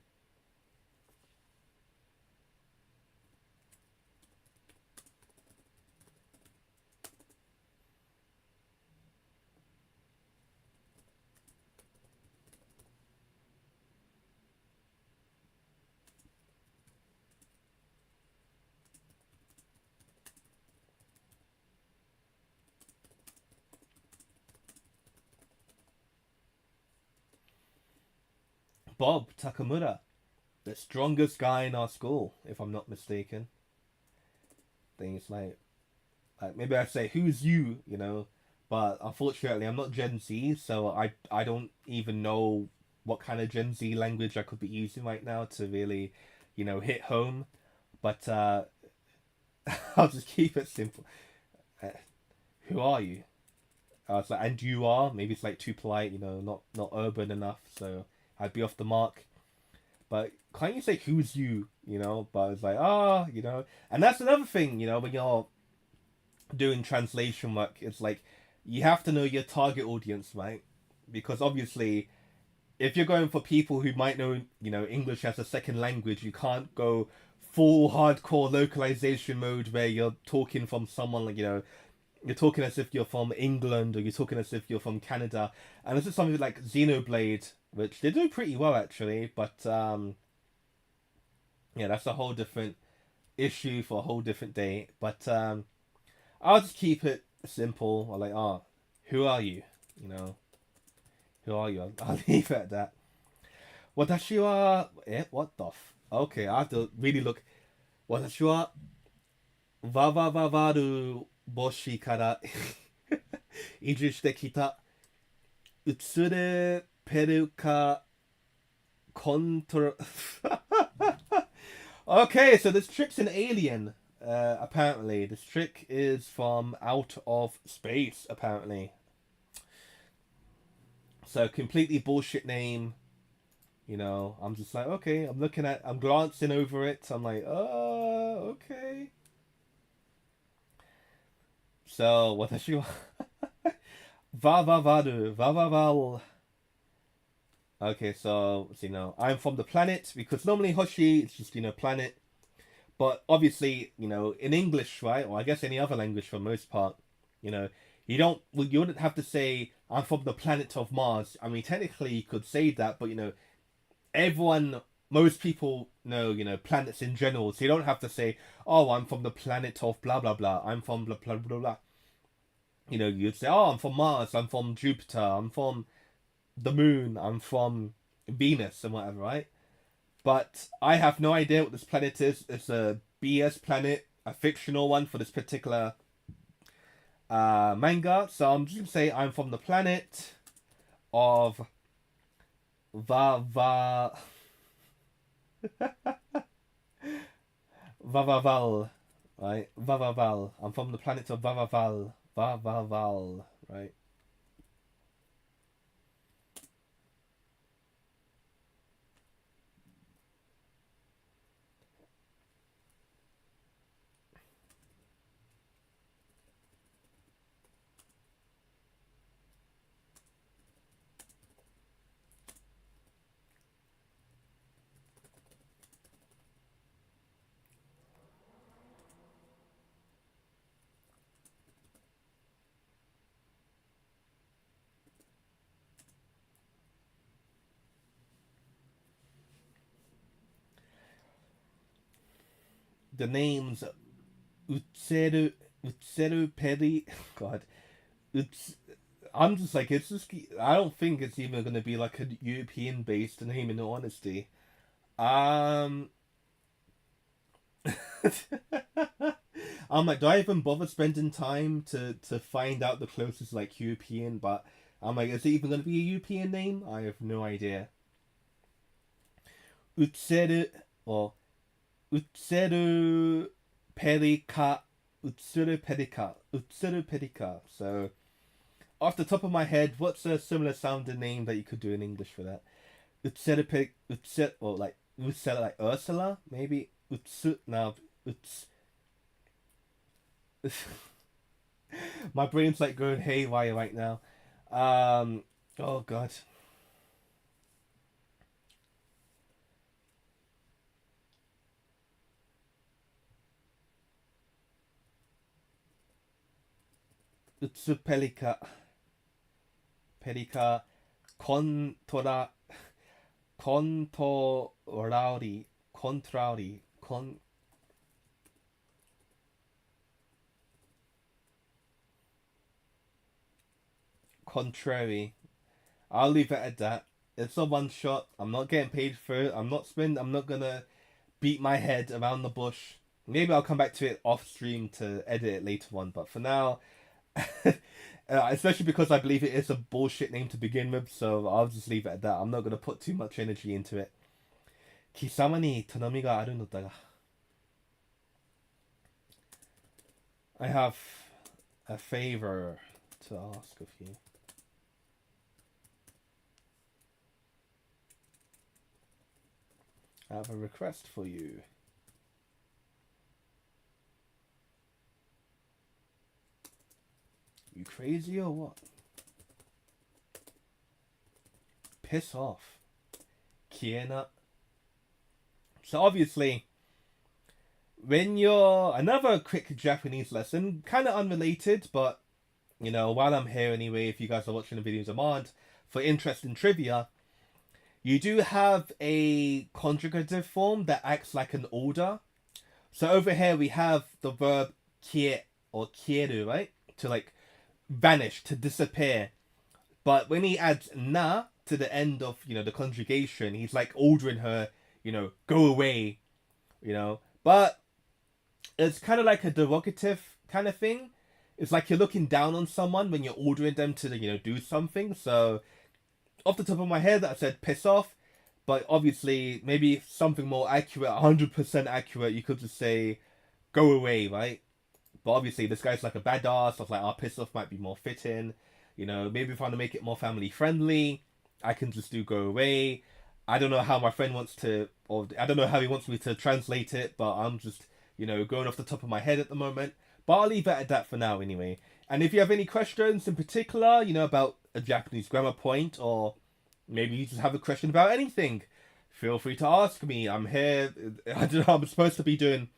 A: Bob Takamura, the strongest guy in our school, if I'm not mistaken. Things like maybe I say who's you, but unfortunately I'm not Gen Z, so I don't even know what kind of Gen Z language I could be using right now to really, hit home. But I'll just keep it simple. Uh, who are you? It's like, and you are. Maybe it's like too polite, not urban enough. So I'd be off the mark. But can't you say who's you? But it's like, and that's another thing, when you're doing translation work, it's like you have to know your target audience, right? Because obviously, if you're going for people who might know, English as a second language, you can't go full hardcore localization mode where you're talking from someone like, you're talking as if you're from England or you're talking as if you're from Canada. And this is something like Xenoblade, which they do pretty well actually, but yeah, that's a whole different issue for a whole different day. But I'll just keep it simple. I'm like, who are you? You know, who are you? I'll leave it at that. What the Okay, I have to really look. 私はわわわわる星から移住してきた移れペルカコントロ Okay, so this trick's an alien. Apparently, this trick is from out of space. Apparently, so completely bullshit name. I'm just like, okay. I'm glancing over it. I'm like, oh, okay. So, 私はva va varu va va val. Okay, so I'm from the planet because normally Hoshi it's just planet, but obviously in English, right, or I guess any other language for the most part, you know you wouldn't have to say I'm from the planet of Mars. I mean, technically you could say that, but everyone, most people know planets in general, so you don't have to say, oh, I'm from the planet of blah blah blah. I'm from blah blah blah blah. You'd say, oh, I'm from Mars. I'm from Jupiter. I'm from the moon, I'm from Venus and whatever, right? But I have no idea what this planet is. It's a BS planet. a fictional one for this particular manga. So I'm just gonna say I'm from the planet of Va Vavaval, right? Vavaval. I'm from the planet of Vavaval. Vavaval, right? The names Utseru Peri. God, it's. I'm just like it's just. I don't think it's even gonna be like a European based name. In all honesty, um. I'm like, do I even bother spending time to find out the closest like European? But I'm like, is it even gonna be a European name? I have no idea. Utseru or Utseru Perika. Utseru Perika. So off the top of my head, what's a similar sounding name that you could do in English for that? Utseru Perika. Utseru, or like Utsela, like Ursula, maybe. Utsu, no, Uts. My brain's like going haywire right now. Oh god. Utsu Pelika. Pelika. Contora. Contorari. Contrari. Contrary. I'll leave it at that. It's a one shot. I'm not getting paid for it. I'm not gonna beat my head around the bush. Maybe I'll come back to it off stream to edit it later on. But for now, especially because I believe it is a bullshit name to begin with, so I'll just leave it at that. I'm not gonna put too much energy into it. 貴様に頼みがあるのだが I have a favor to ask of you. I have a request for you. You crazy or what? Piss off. Kiena. So obviously, when you're another quick Japanese lesson, kind of unrelated, but you know, while I'm here anyway, if you guys are watching the videos on demand for interest in trivia, you do have a conjugative form that acts like an order. So over here we have the verb kie or kieru, right? To like vanish, to disappear. But when he adds na to the end of, you know, the conjugation, he's like ordering her, you know, go away, you know. But it's kind of like a derogative kind of thing. It's like you're looking down on someone when you're ordering them to, you know, do something. So off the top of my head, I said piss off. But obviously, maybe something more accurate, 100% accurate, you could just say go away, right? But obviously, this guy's like a badass. So I was like, piss off might be more fitting. You know, maybe if I want to make it more family friendly, I can just do go away. I don't know how my friend wants to, or I don't know how he wants me to translate it, but I'm just, you know, going off the top of my head at the moment. But I'll leave it at that for now anyway. And if you have any questions in particular, you know, about a Japanese grammar point, or maybe you just have a question about anything, feel free to ask me. I'm here. I don't know, I'm supposed to be doing,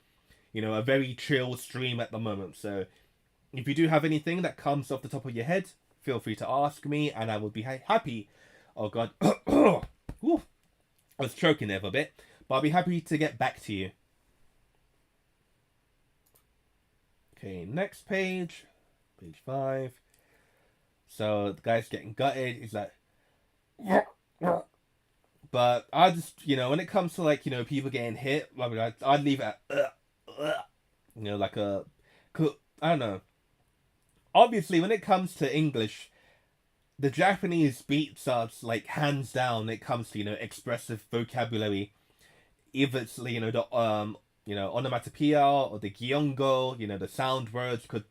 A: you know, a very chill stream at the moment. So if you do have anything that comes off the top of your head, feel free to ask me, and I will be happy. Oh god. Ooh, I was choking there for a bit, but I'll be happy to get back to you. Okay, next page. Page 5. So the guy's getting gutted. He's like, but I just, you know, when it comes to like, you know, people getting hit, I'd leave it at, You know, like a, I don't know. Obviously, when it comes to English, the Japanese beats are like hands down. When it comes to expressive vocabulary, if it's onomatopoeia or the gyongo, the sound words. Could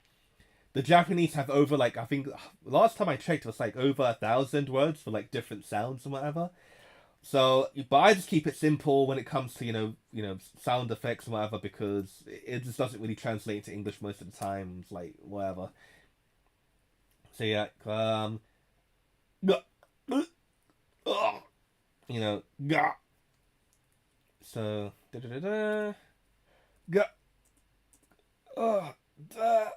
A: the Japanese have over like I think last time I checked it was like over 1,000 words for like different sounds and whatever. So, but I just keep it simple when it comes to sound effects and whatever because it just doesn't really translate into English most of the time. It's like whatever. So yeah, you know, so da da da da, oh, da,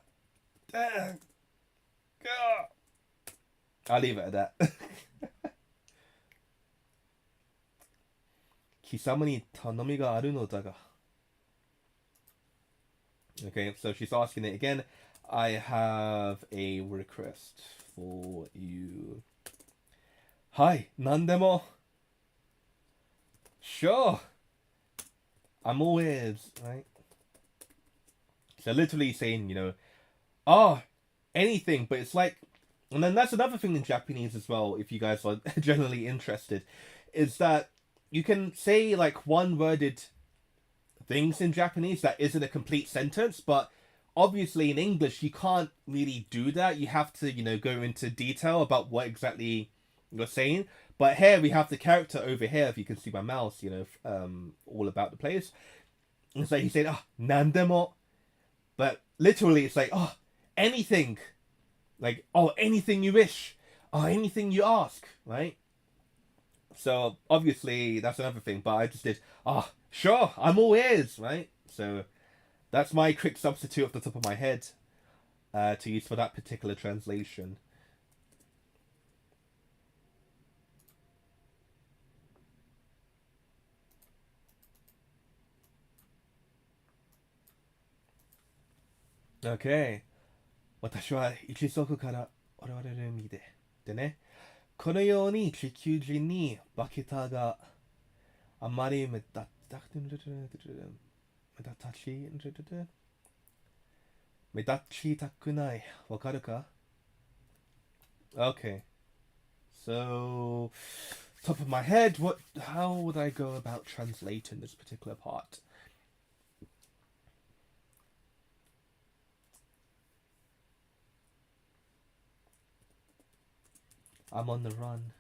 A: da, ga. I'll leave it at that. 貴様に頼みがあるのだが. Okay, so she's asking it again. I have a request for you. Hi, 何でも. Sure. I'm all ears, right? So literally saying, anything, but it's like, and then that's another thing in Japanese as well, if you guys are generally interested, is that you can say like one-worded things in Japanese that isn't a complete sentence, but obviously in English you can't really do that. You have to, go into detail about what exactly you're saying. But here we have the character over here, if you can see my mouse, all about the place. And so he's saying, nandemo. But literally it's like, anything. Like, anything you wish. Anything you ask, right? So obviously that's another thing, but I just did, sure, I'm all ears, right? So that's my quick substitute off the top of my head to use for that particular translation. Okay. 私は一族から現れる身で。でね、このように地球人に化けたがあまり目立たちたくない。わかるか? Okay. So, top of my head, how would I go about translating this particular part? I'm on the run.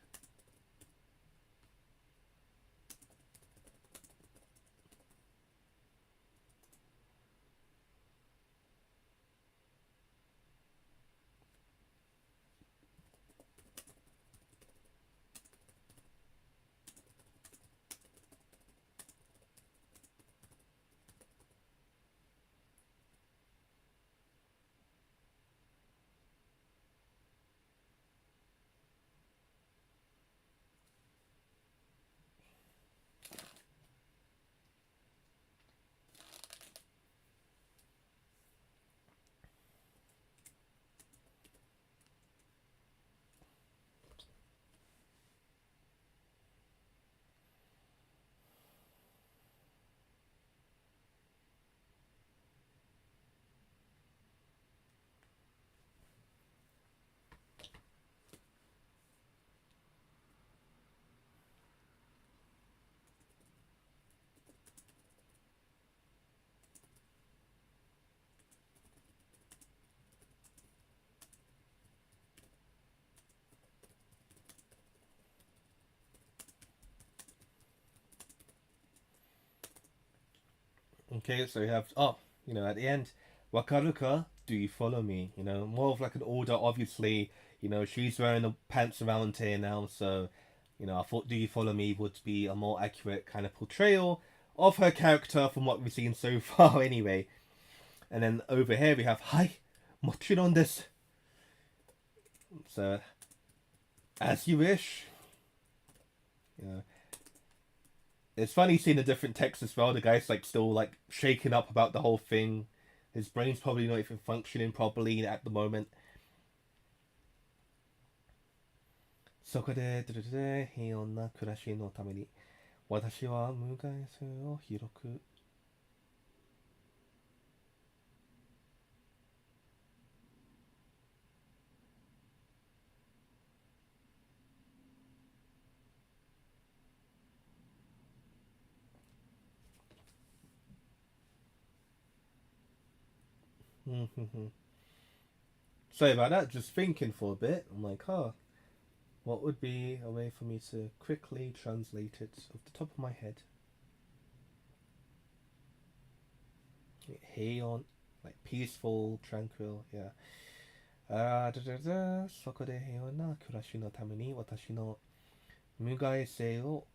A: Okay, so we have, at the end, wakaruka, do you follow me? More of like an order, obviously. She's wearing the pants around here now, so, I thought do you follow me would be a more accurate kind of portrayal of her character from what we've seen so far anyway. And then over here we have, Hi, mochiron desu. So, as you wish. It's funny seeing a different text as well. The guy's like still like shaken up about the whole thing. His brain's probably not even functioning properly at the moment. そこで平穏な暮らしのために私は無害性を広く Sorry about that. Just thinking for a bit. I'm like, oh, what would be a way for me to quickly translate it off the top of my head? Heion, like peaceful, tranquil, yeah. そこで平穏な暮らしのために私の無害性を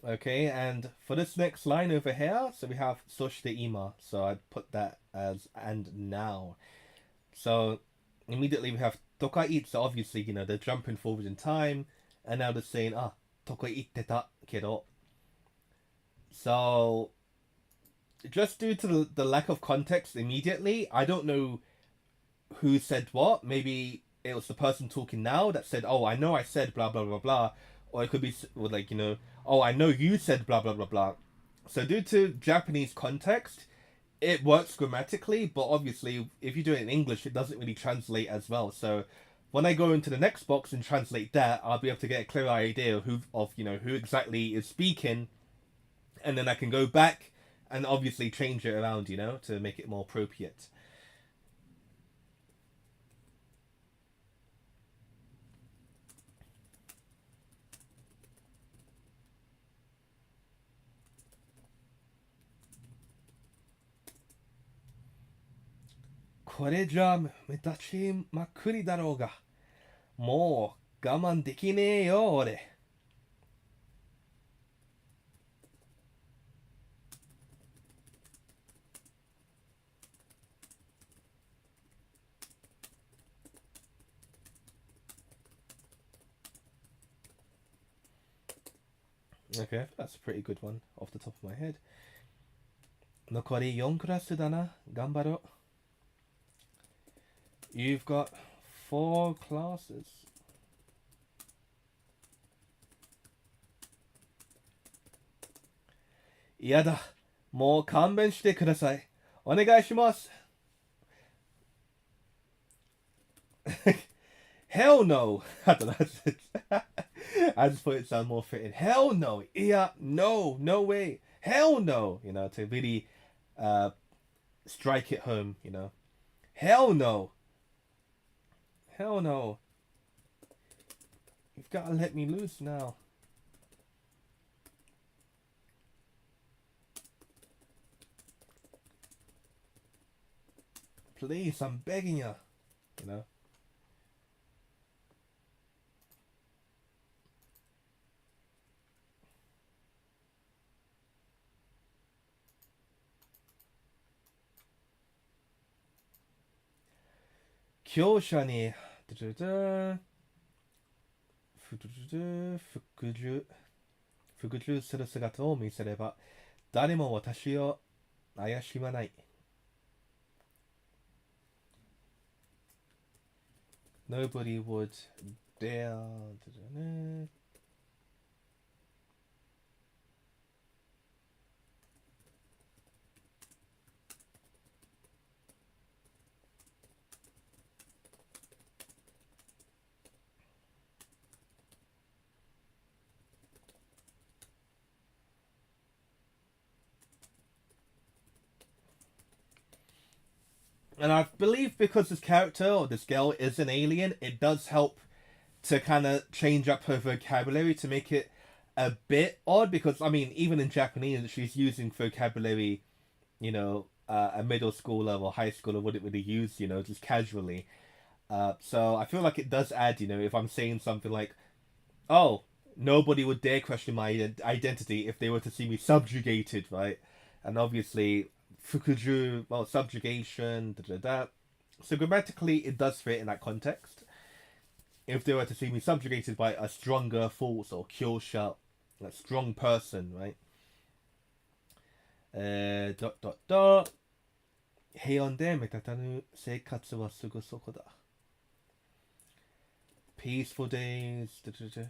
A: Okay, and for this next line over here, so we have そして今. So I'd put that as and now. So immediately we have とかい. So obviously, you know, they're jumping forward in time, and now they're saying, あ、とか言ってたけど. So just due to the lack of context immediately, I don't know who said what. Maybe it was the person talking now that said, "Oh, I know I said blah blah blah blah," or it could be like, you know, "Oh, I know you said blah blah blah blah." So due to Japanese context, it works grammatically, but obviously if you do it in English, it doesn't really translate as well. So when I go into the next box and translate that, I'll be able to get a clear idea of you know who exactly is speaking, and then I can go back and obviously change it around, you know, to make it more appropriate. これじゃ目立ちまくりだろうが、もう我慢できねえよ、俺。Okay, that's a pretty good one off the top of my head. 残り4クラスだな。頑張ろう。You've got 4 classes. 嫌だ。もう勘弁してください。お願いします。Hell no! I don't know. I just thought it sounded more fitting. Hell no! Yeah, no, no way. Hell no! You know, to really uh, strike it home, you know. Hell no! Hell no! You've got to let me loose now. Please, I'm begging you. You know. 強者に服従する姿を見せれば誰も私を怪しまない。Nobody would dare. And I believe because this character or this girl is an alien, it does help to kind of change up her vocabulary to make it a bit odd. Because I mean, even in Japanese, she's using vocabulary, a middle schooler or high schooler wouldn't really use, just casually. So I feel like it does add, if I'm saying something like, "Oh, nobody would dare question my identity if they were to see me subjugated," right? And obviously, fukuju, well, subjugation, da da da. So grammatically, it does fit in that context. If they were to see me subjugated by a stronger force or kyosha, a strong person, right? Dot dot dot. 平穏で目立たぬ生活はすぐそこだ. Peaceful days. Da, da, da.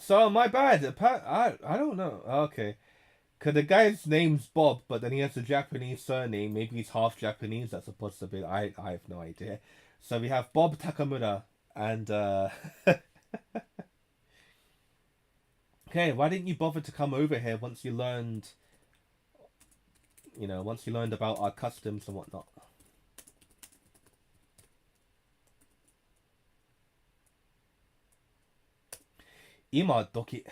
A: So my bad. I don't know. Okay, cause the guy's name's Bob, but then he has a Japanese surname. Maybe he's half Japanese. That's a possibility. I have no idea. So we have Bob Takamura and okay. Why didn't you bother to come over here once you learned? Once you learned about our customs and whatnot. 今時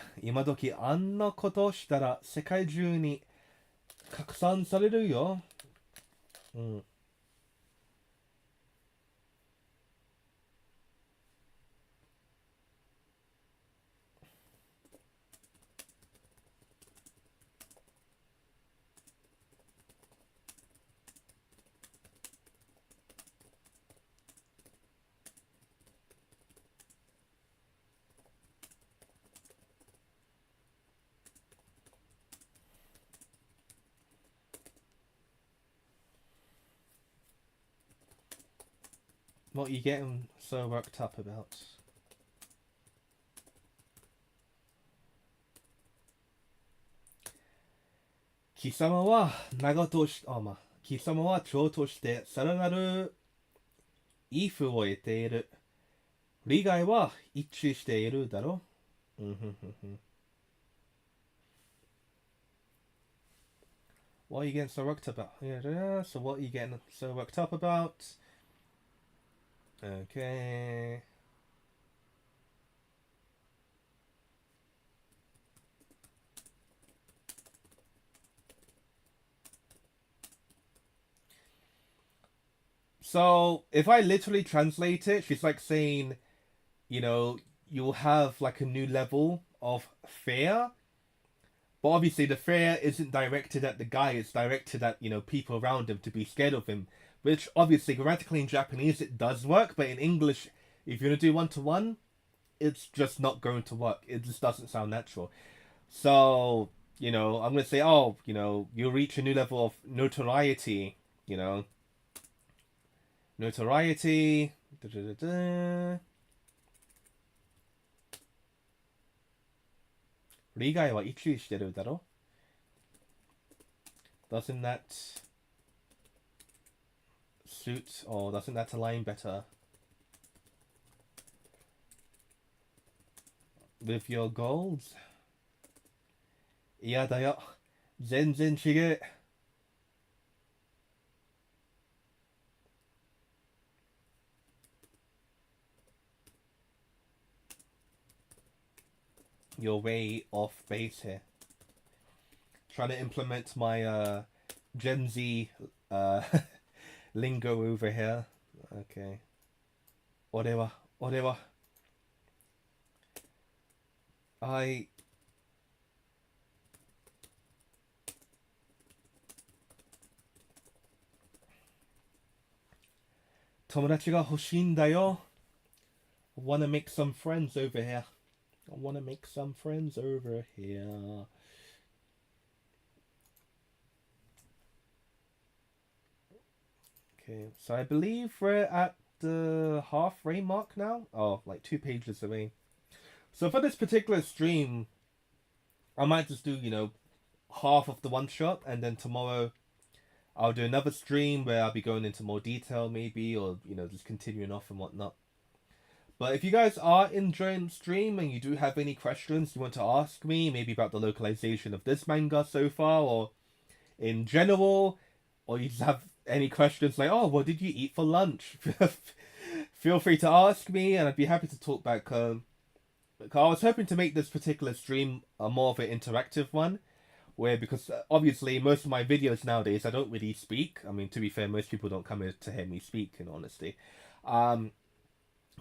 A: あんなことしたら世界中に拡散されるよ。うん。What are you getting so worked up about? 貴様は長としてさらなるイフを得ている。利害は一致しているだろう。うんふんふんふん。What are you getting so worked about? Yeah, so what are you getting so worked up about? Okay. So if I literally translate it, she's like saying, you know, you'll have like a new level of fear. But obviously the fear isn't directed at the guy, it's directed at, people around him to be scared of him. Which obviously grammatically in Japanese it does work, but in English, if you're gonna do one to one, it's just not going to work. It just doesn't sound natural. So, I'm gonna say, oh, you'll reach a new level of notoriety, you know. Notoriety. Da, da, da, da. 利害は一致してるだろ Doesn't that suit or doesn't that align better with your goals? 嫌だよ。全然違う。You're way off base here. Trying to implement my Gen Z uh, lingo over here. Okay. 俺は I 友達が欲しいんだよ. I wanna make some friends over here. I wanna make some friends over here. Okay, so I believe we're at the halfway mark now. Oh, like 2 pages away. So for this particular stream, I might just do, half of the one shot, and then tomorrow I'll do another stream where I'll be going into more detail, maybe, or just continuing off and whatnot. But if you guys are enjoying the stream and you do have any questions you want to ask me, maybe about the localization of this manga so far, or in general, or you just have any questions like, oh, what did you eat for lunch? Feel free to ask me, and I'd be happy to talk back. I was hoping to make this particular stream a more of an interactive one, where because obviously most of my videos nowadays I don't really speak. I mean, to be fair, most people don't come here to hear me speak, in honesty.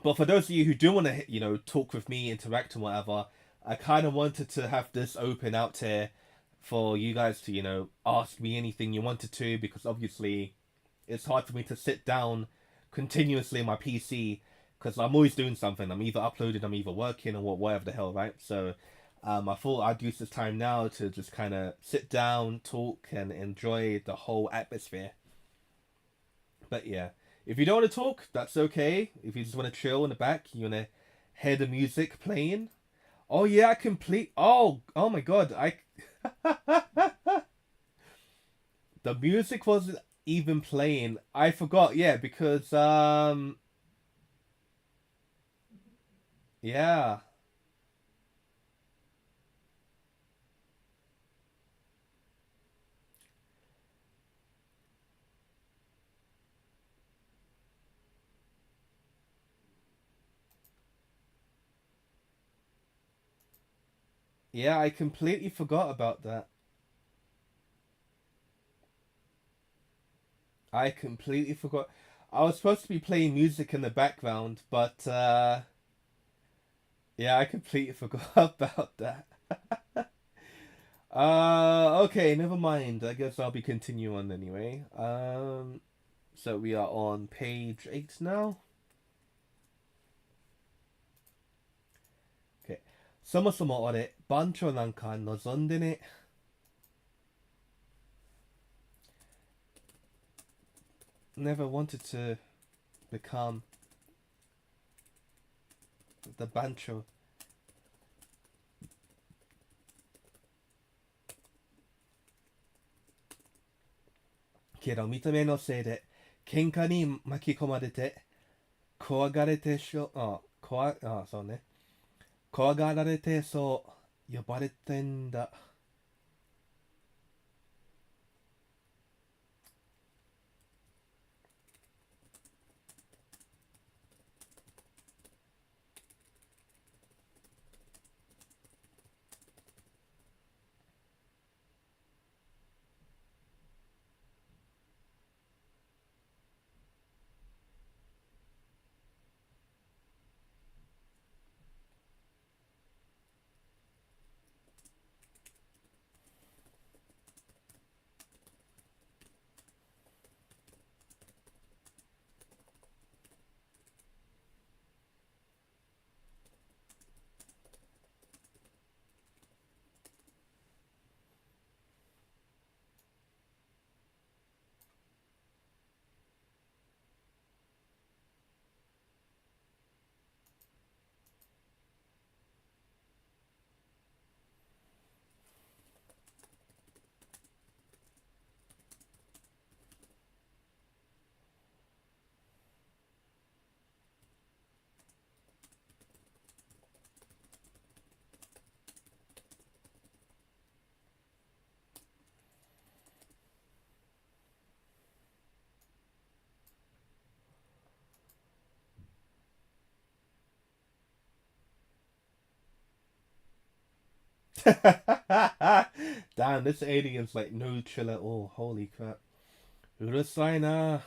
A: But for those of you who do want to, talk with me, interact and whatever, I kind of wanted to have this open out here for you guys to, ask me anything you wanted to, because obviously it's hard for me to sit down continuously on my PC because I'm always doing something. I'm either uploading, I'm either working, or whatever the hell, right? So I thought I'd use this time now to just kind of sit down, talk, and enjoy the whole atmosphere. But yeah. If you don't want to talk, that's okay. If you just want to chill in the back, you want to hear the music playing. Oh yeah, Oh my god, the music wasn't even playing. I forgot. Yeah, because yeah. Yeah, I completely forgot about that. I completely forgot. I was supposed to be playing music in the background, but yeah, I completely forgot about that. Okay, never mind. I guess I'll be continuing on anyway. So we are on page 8 now. Okay. そもそも俺、番長なんか望んでね。Never wanted to become the bancho. けど見た目のせいで喧嘩に巻き込まれて怖がれてしょあ怖あそうね怖がられてそう呼ばれてんだ。Damn, this alien's like no chill at all. Holy crap. うるさいな。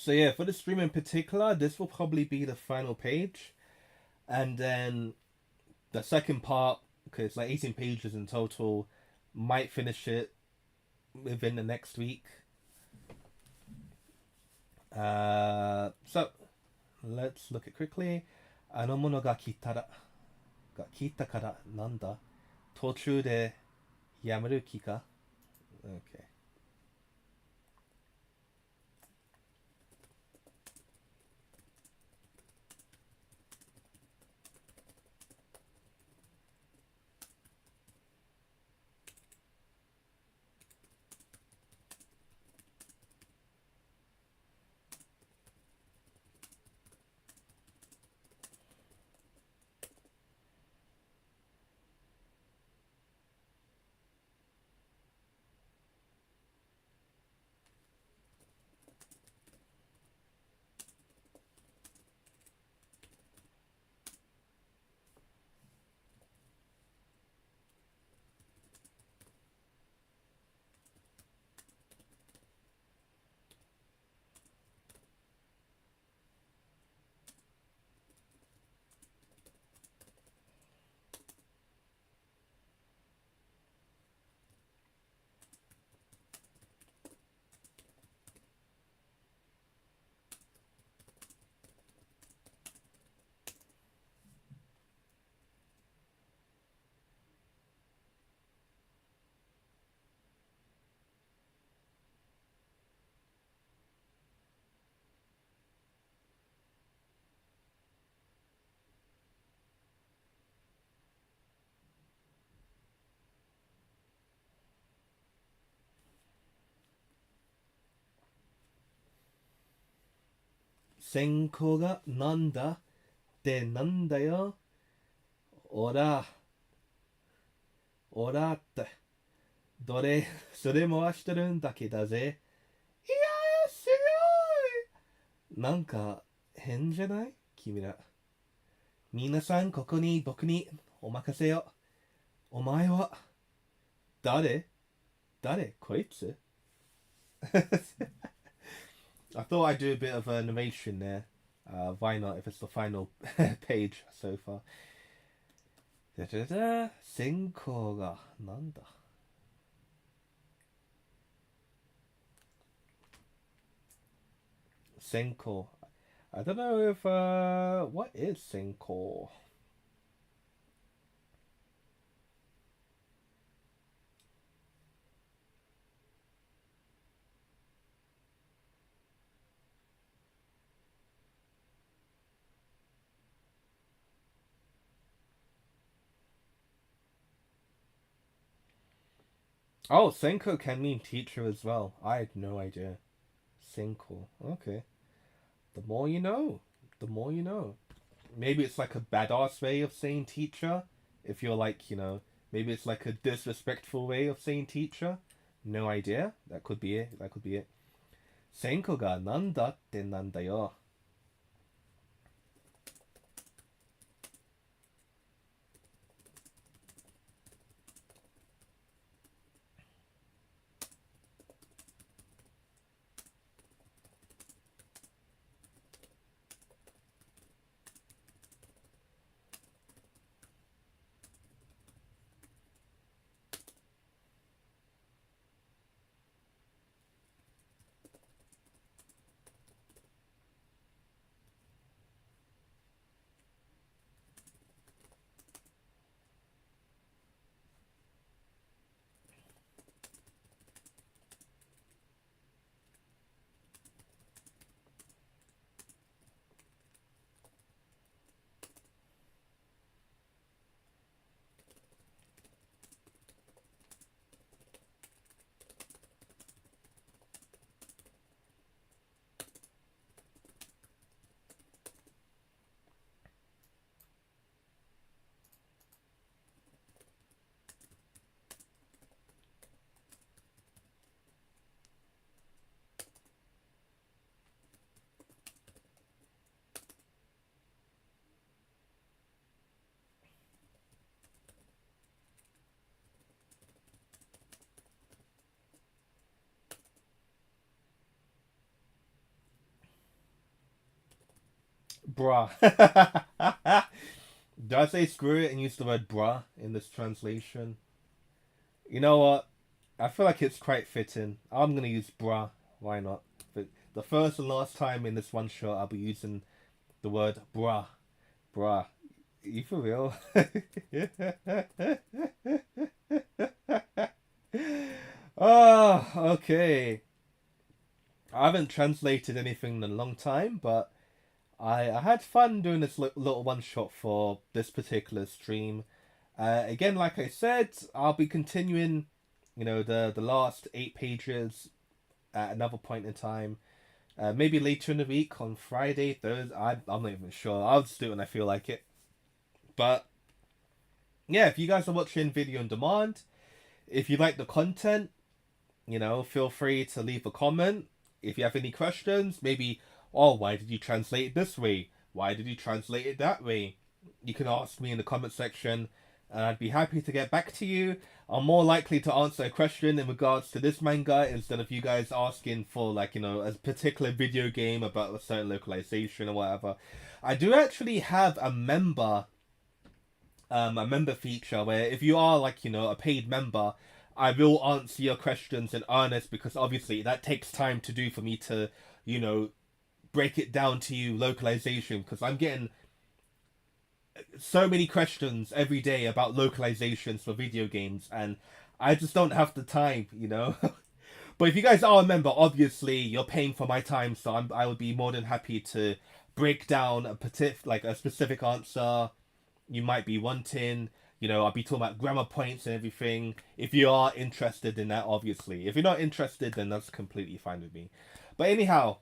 A: So yeah, for the stream in particular, this will probably be the final page, and then the second part, because it's like 18 pages in total, might finish it within the next week. So let's look at quickly. あのものが来たら、が来たからなんだ途中でやめる気か ?Okay. 先行がなんだってなんだよ。おら、おらって、どれ、それもしてるんだけだぜ。いやー、すごいなんか、変じゃない君ら。皆さん、ここに僕にお任せよ。お前は、誰誰こいつ I thought I'd do a bit of a narration there. Why not if it's the final page so far? だだだ先行がなんだ先行 I don't know if what is 先行 Oh, Senko can mean teacher as well. I had no idea. Senko. Okay. The more you know. The more you know. Maybe it's like a badass way of saying teacher. If you're like, maybe it's like a disrespectful way of saying teacher. No idea. That could be it. That could be it. Senko ga nanda tte nanda yo. bruh. Did I say screw it and use the word bruh in this translation? You know what? I feel like it's quite fitting. I'm gonna use bruh. Why not? But the first and last time in this one shot, I'll be using the word bruh. Bruh. You for real? Oh, okay. I haven't translated anything in a long time, but I had fun doing this little one shot for this particular stream. Again, like I said, I'll be continuing, the last 8 pages at another point in time. Maybe later in the week on Friday, Thursday. I'm not even sure. I'll just do it when I feel like it. But yeah, if you guys are watching video on demand, if you like the content, feel free to leave a comment. If you have any questions, maybe, oh, why did you translate it this way? Why did you translate it that way? You can ask me in the comment section, and I'd be happy to get back to you. I'm more likely to answer a question in regards to this manga instead of you guys asking for, a particular video game about a certain localization or whatever. I do actually have a member feature where if you are a paid member, I will answer your questions in earnest, because obviously that takes time to do for me to, break it down to you localization, because I'm getting so many questions every day about localizations for video games, and I just don't have the time. But if you guys are a member, obviously you're paying for my time, so I would be more than happy to break down a specific answer you might be wanting. I'll be talking about grammar points and everything. If you are interested in that, obviously. If you're not interested, then that's completely fine with me. But anyhow,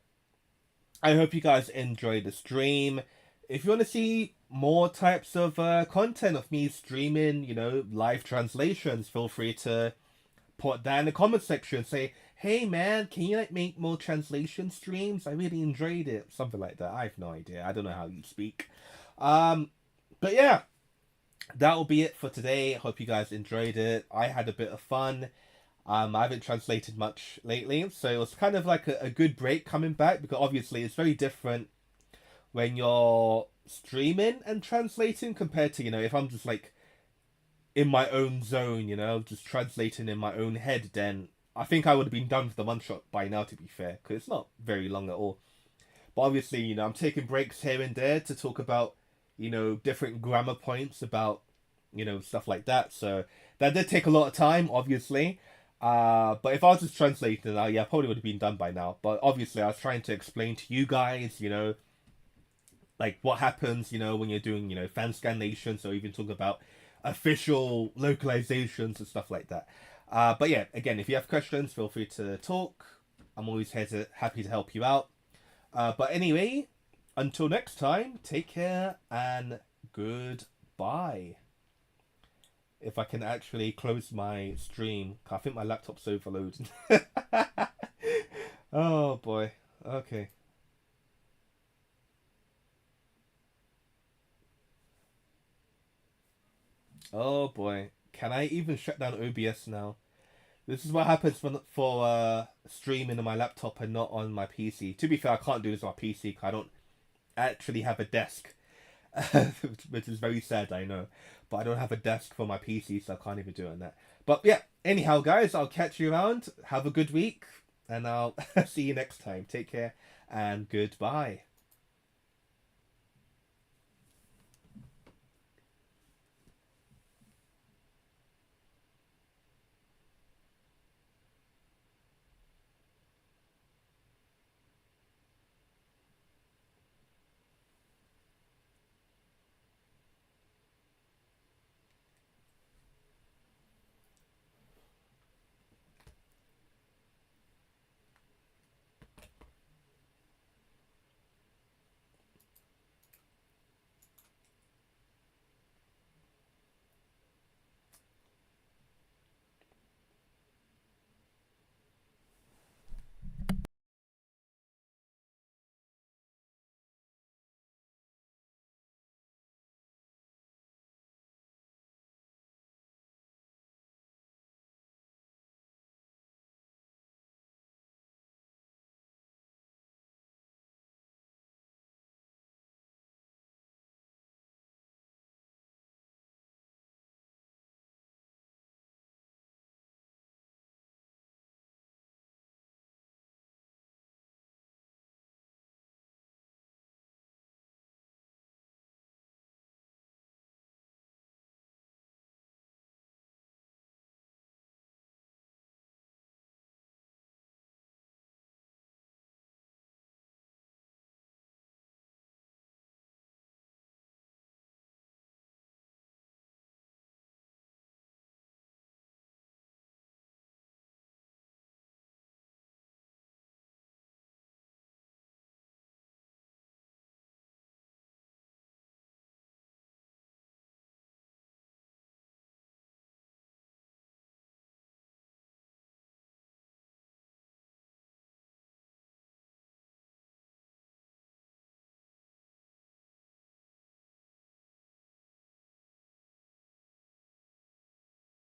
A: I hope you guys enjoyed the stream. If you want to see more types of content of me streaming, live translations, feel free to put that in the comment section. Say, hey man, can you make more translation streams? I really enjoyed it. Something like that. I have no idea. I don't know how you speak. But yeah, that will be it for today. Hope you guys enjoyed it. I had a bit of fun. I haven't translated much lately, so it was kind of like a good break coming back, because obviously it's very different when you're streaming and translating compared to, if I'm just in my own zone, just translating in my own head, then I think I would have been done with the one shot by now, to be fair, because it's not very long at all. But obviously, I'm taking breaks here and there to talk about different grammar points about, stuff like that. So that did take a lot of time, obviously. But if I was just translating that, yeah, probably would have been done by now. But obviously, I was trying to explain to you guys, what happens, when you're doing, fan scan nations, or even talking about official localizations and stuff like that. But yeah, again, if you have questions, feel free to talk. I'm always happy to help you out. But anyway, until next time, take care and goodbye. If I can actually close my stream, I think my laptop's overloaded. Oh boy. Okay. Oh boy. Can I even shut down OBS now? This is what happens for streaming on my laptop and not on my PC. To be fair, I can't do this on my PC because I don't actually have a desk. Which is very sad, I know. But I don't have a desk for my PC, so I can't even do it on that. But yeah, anyhow, guys, I'll catch you around. Have a good week, and I'll see you next time. Take care, and goodbye.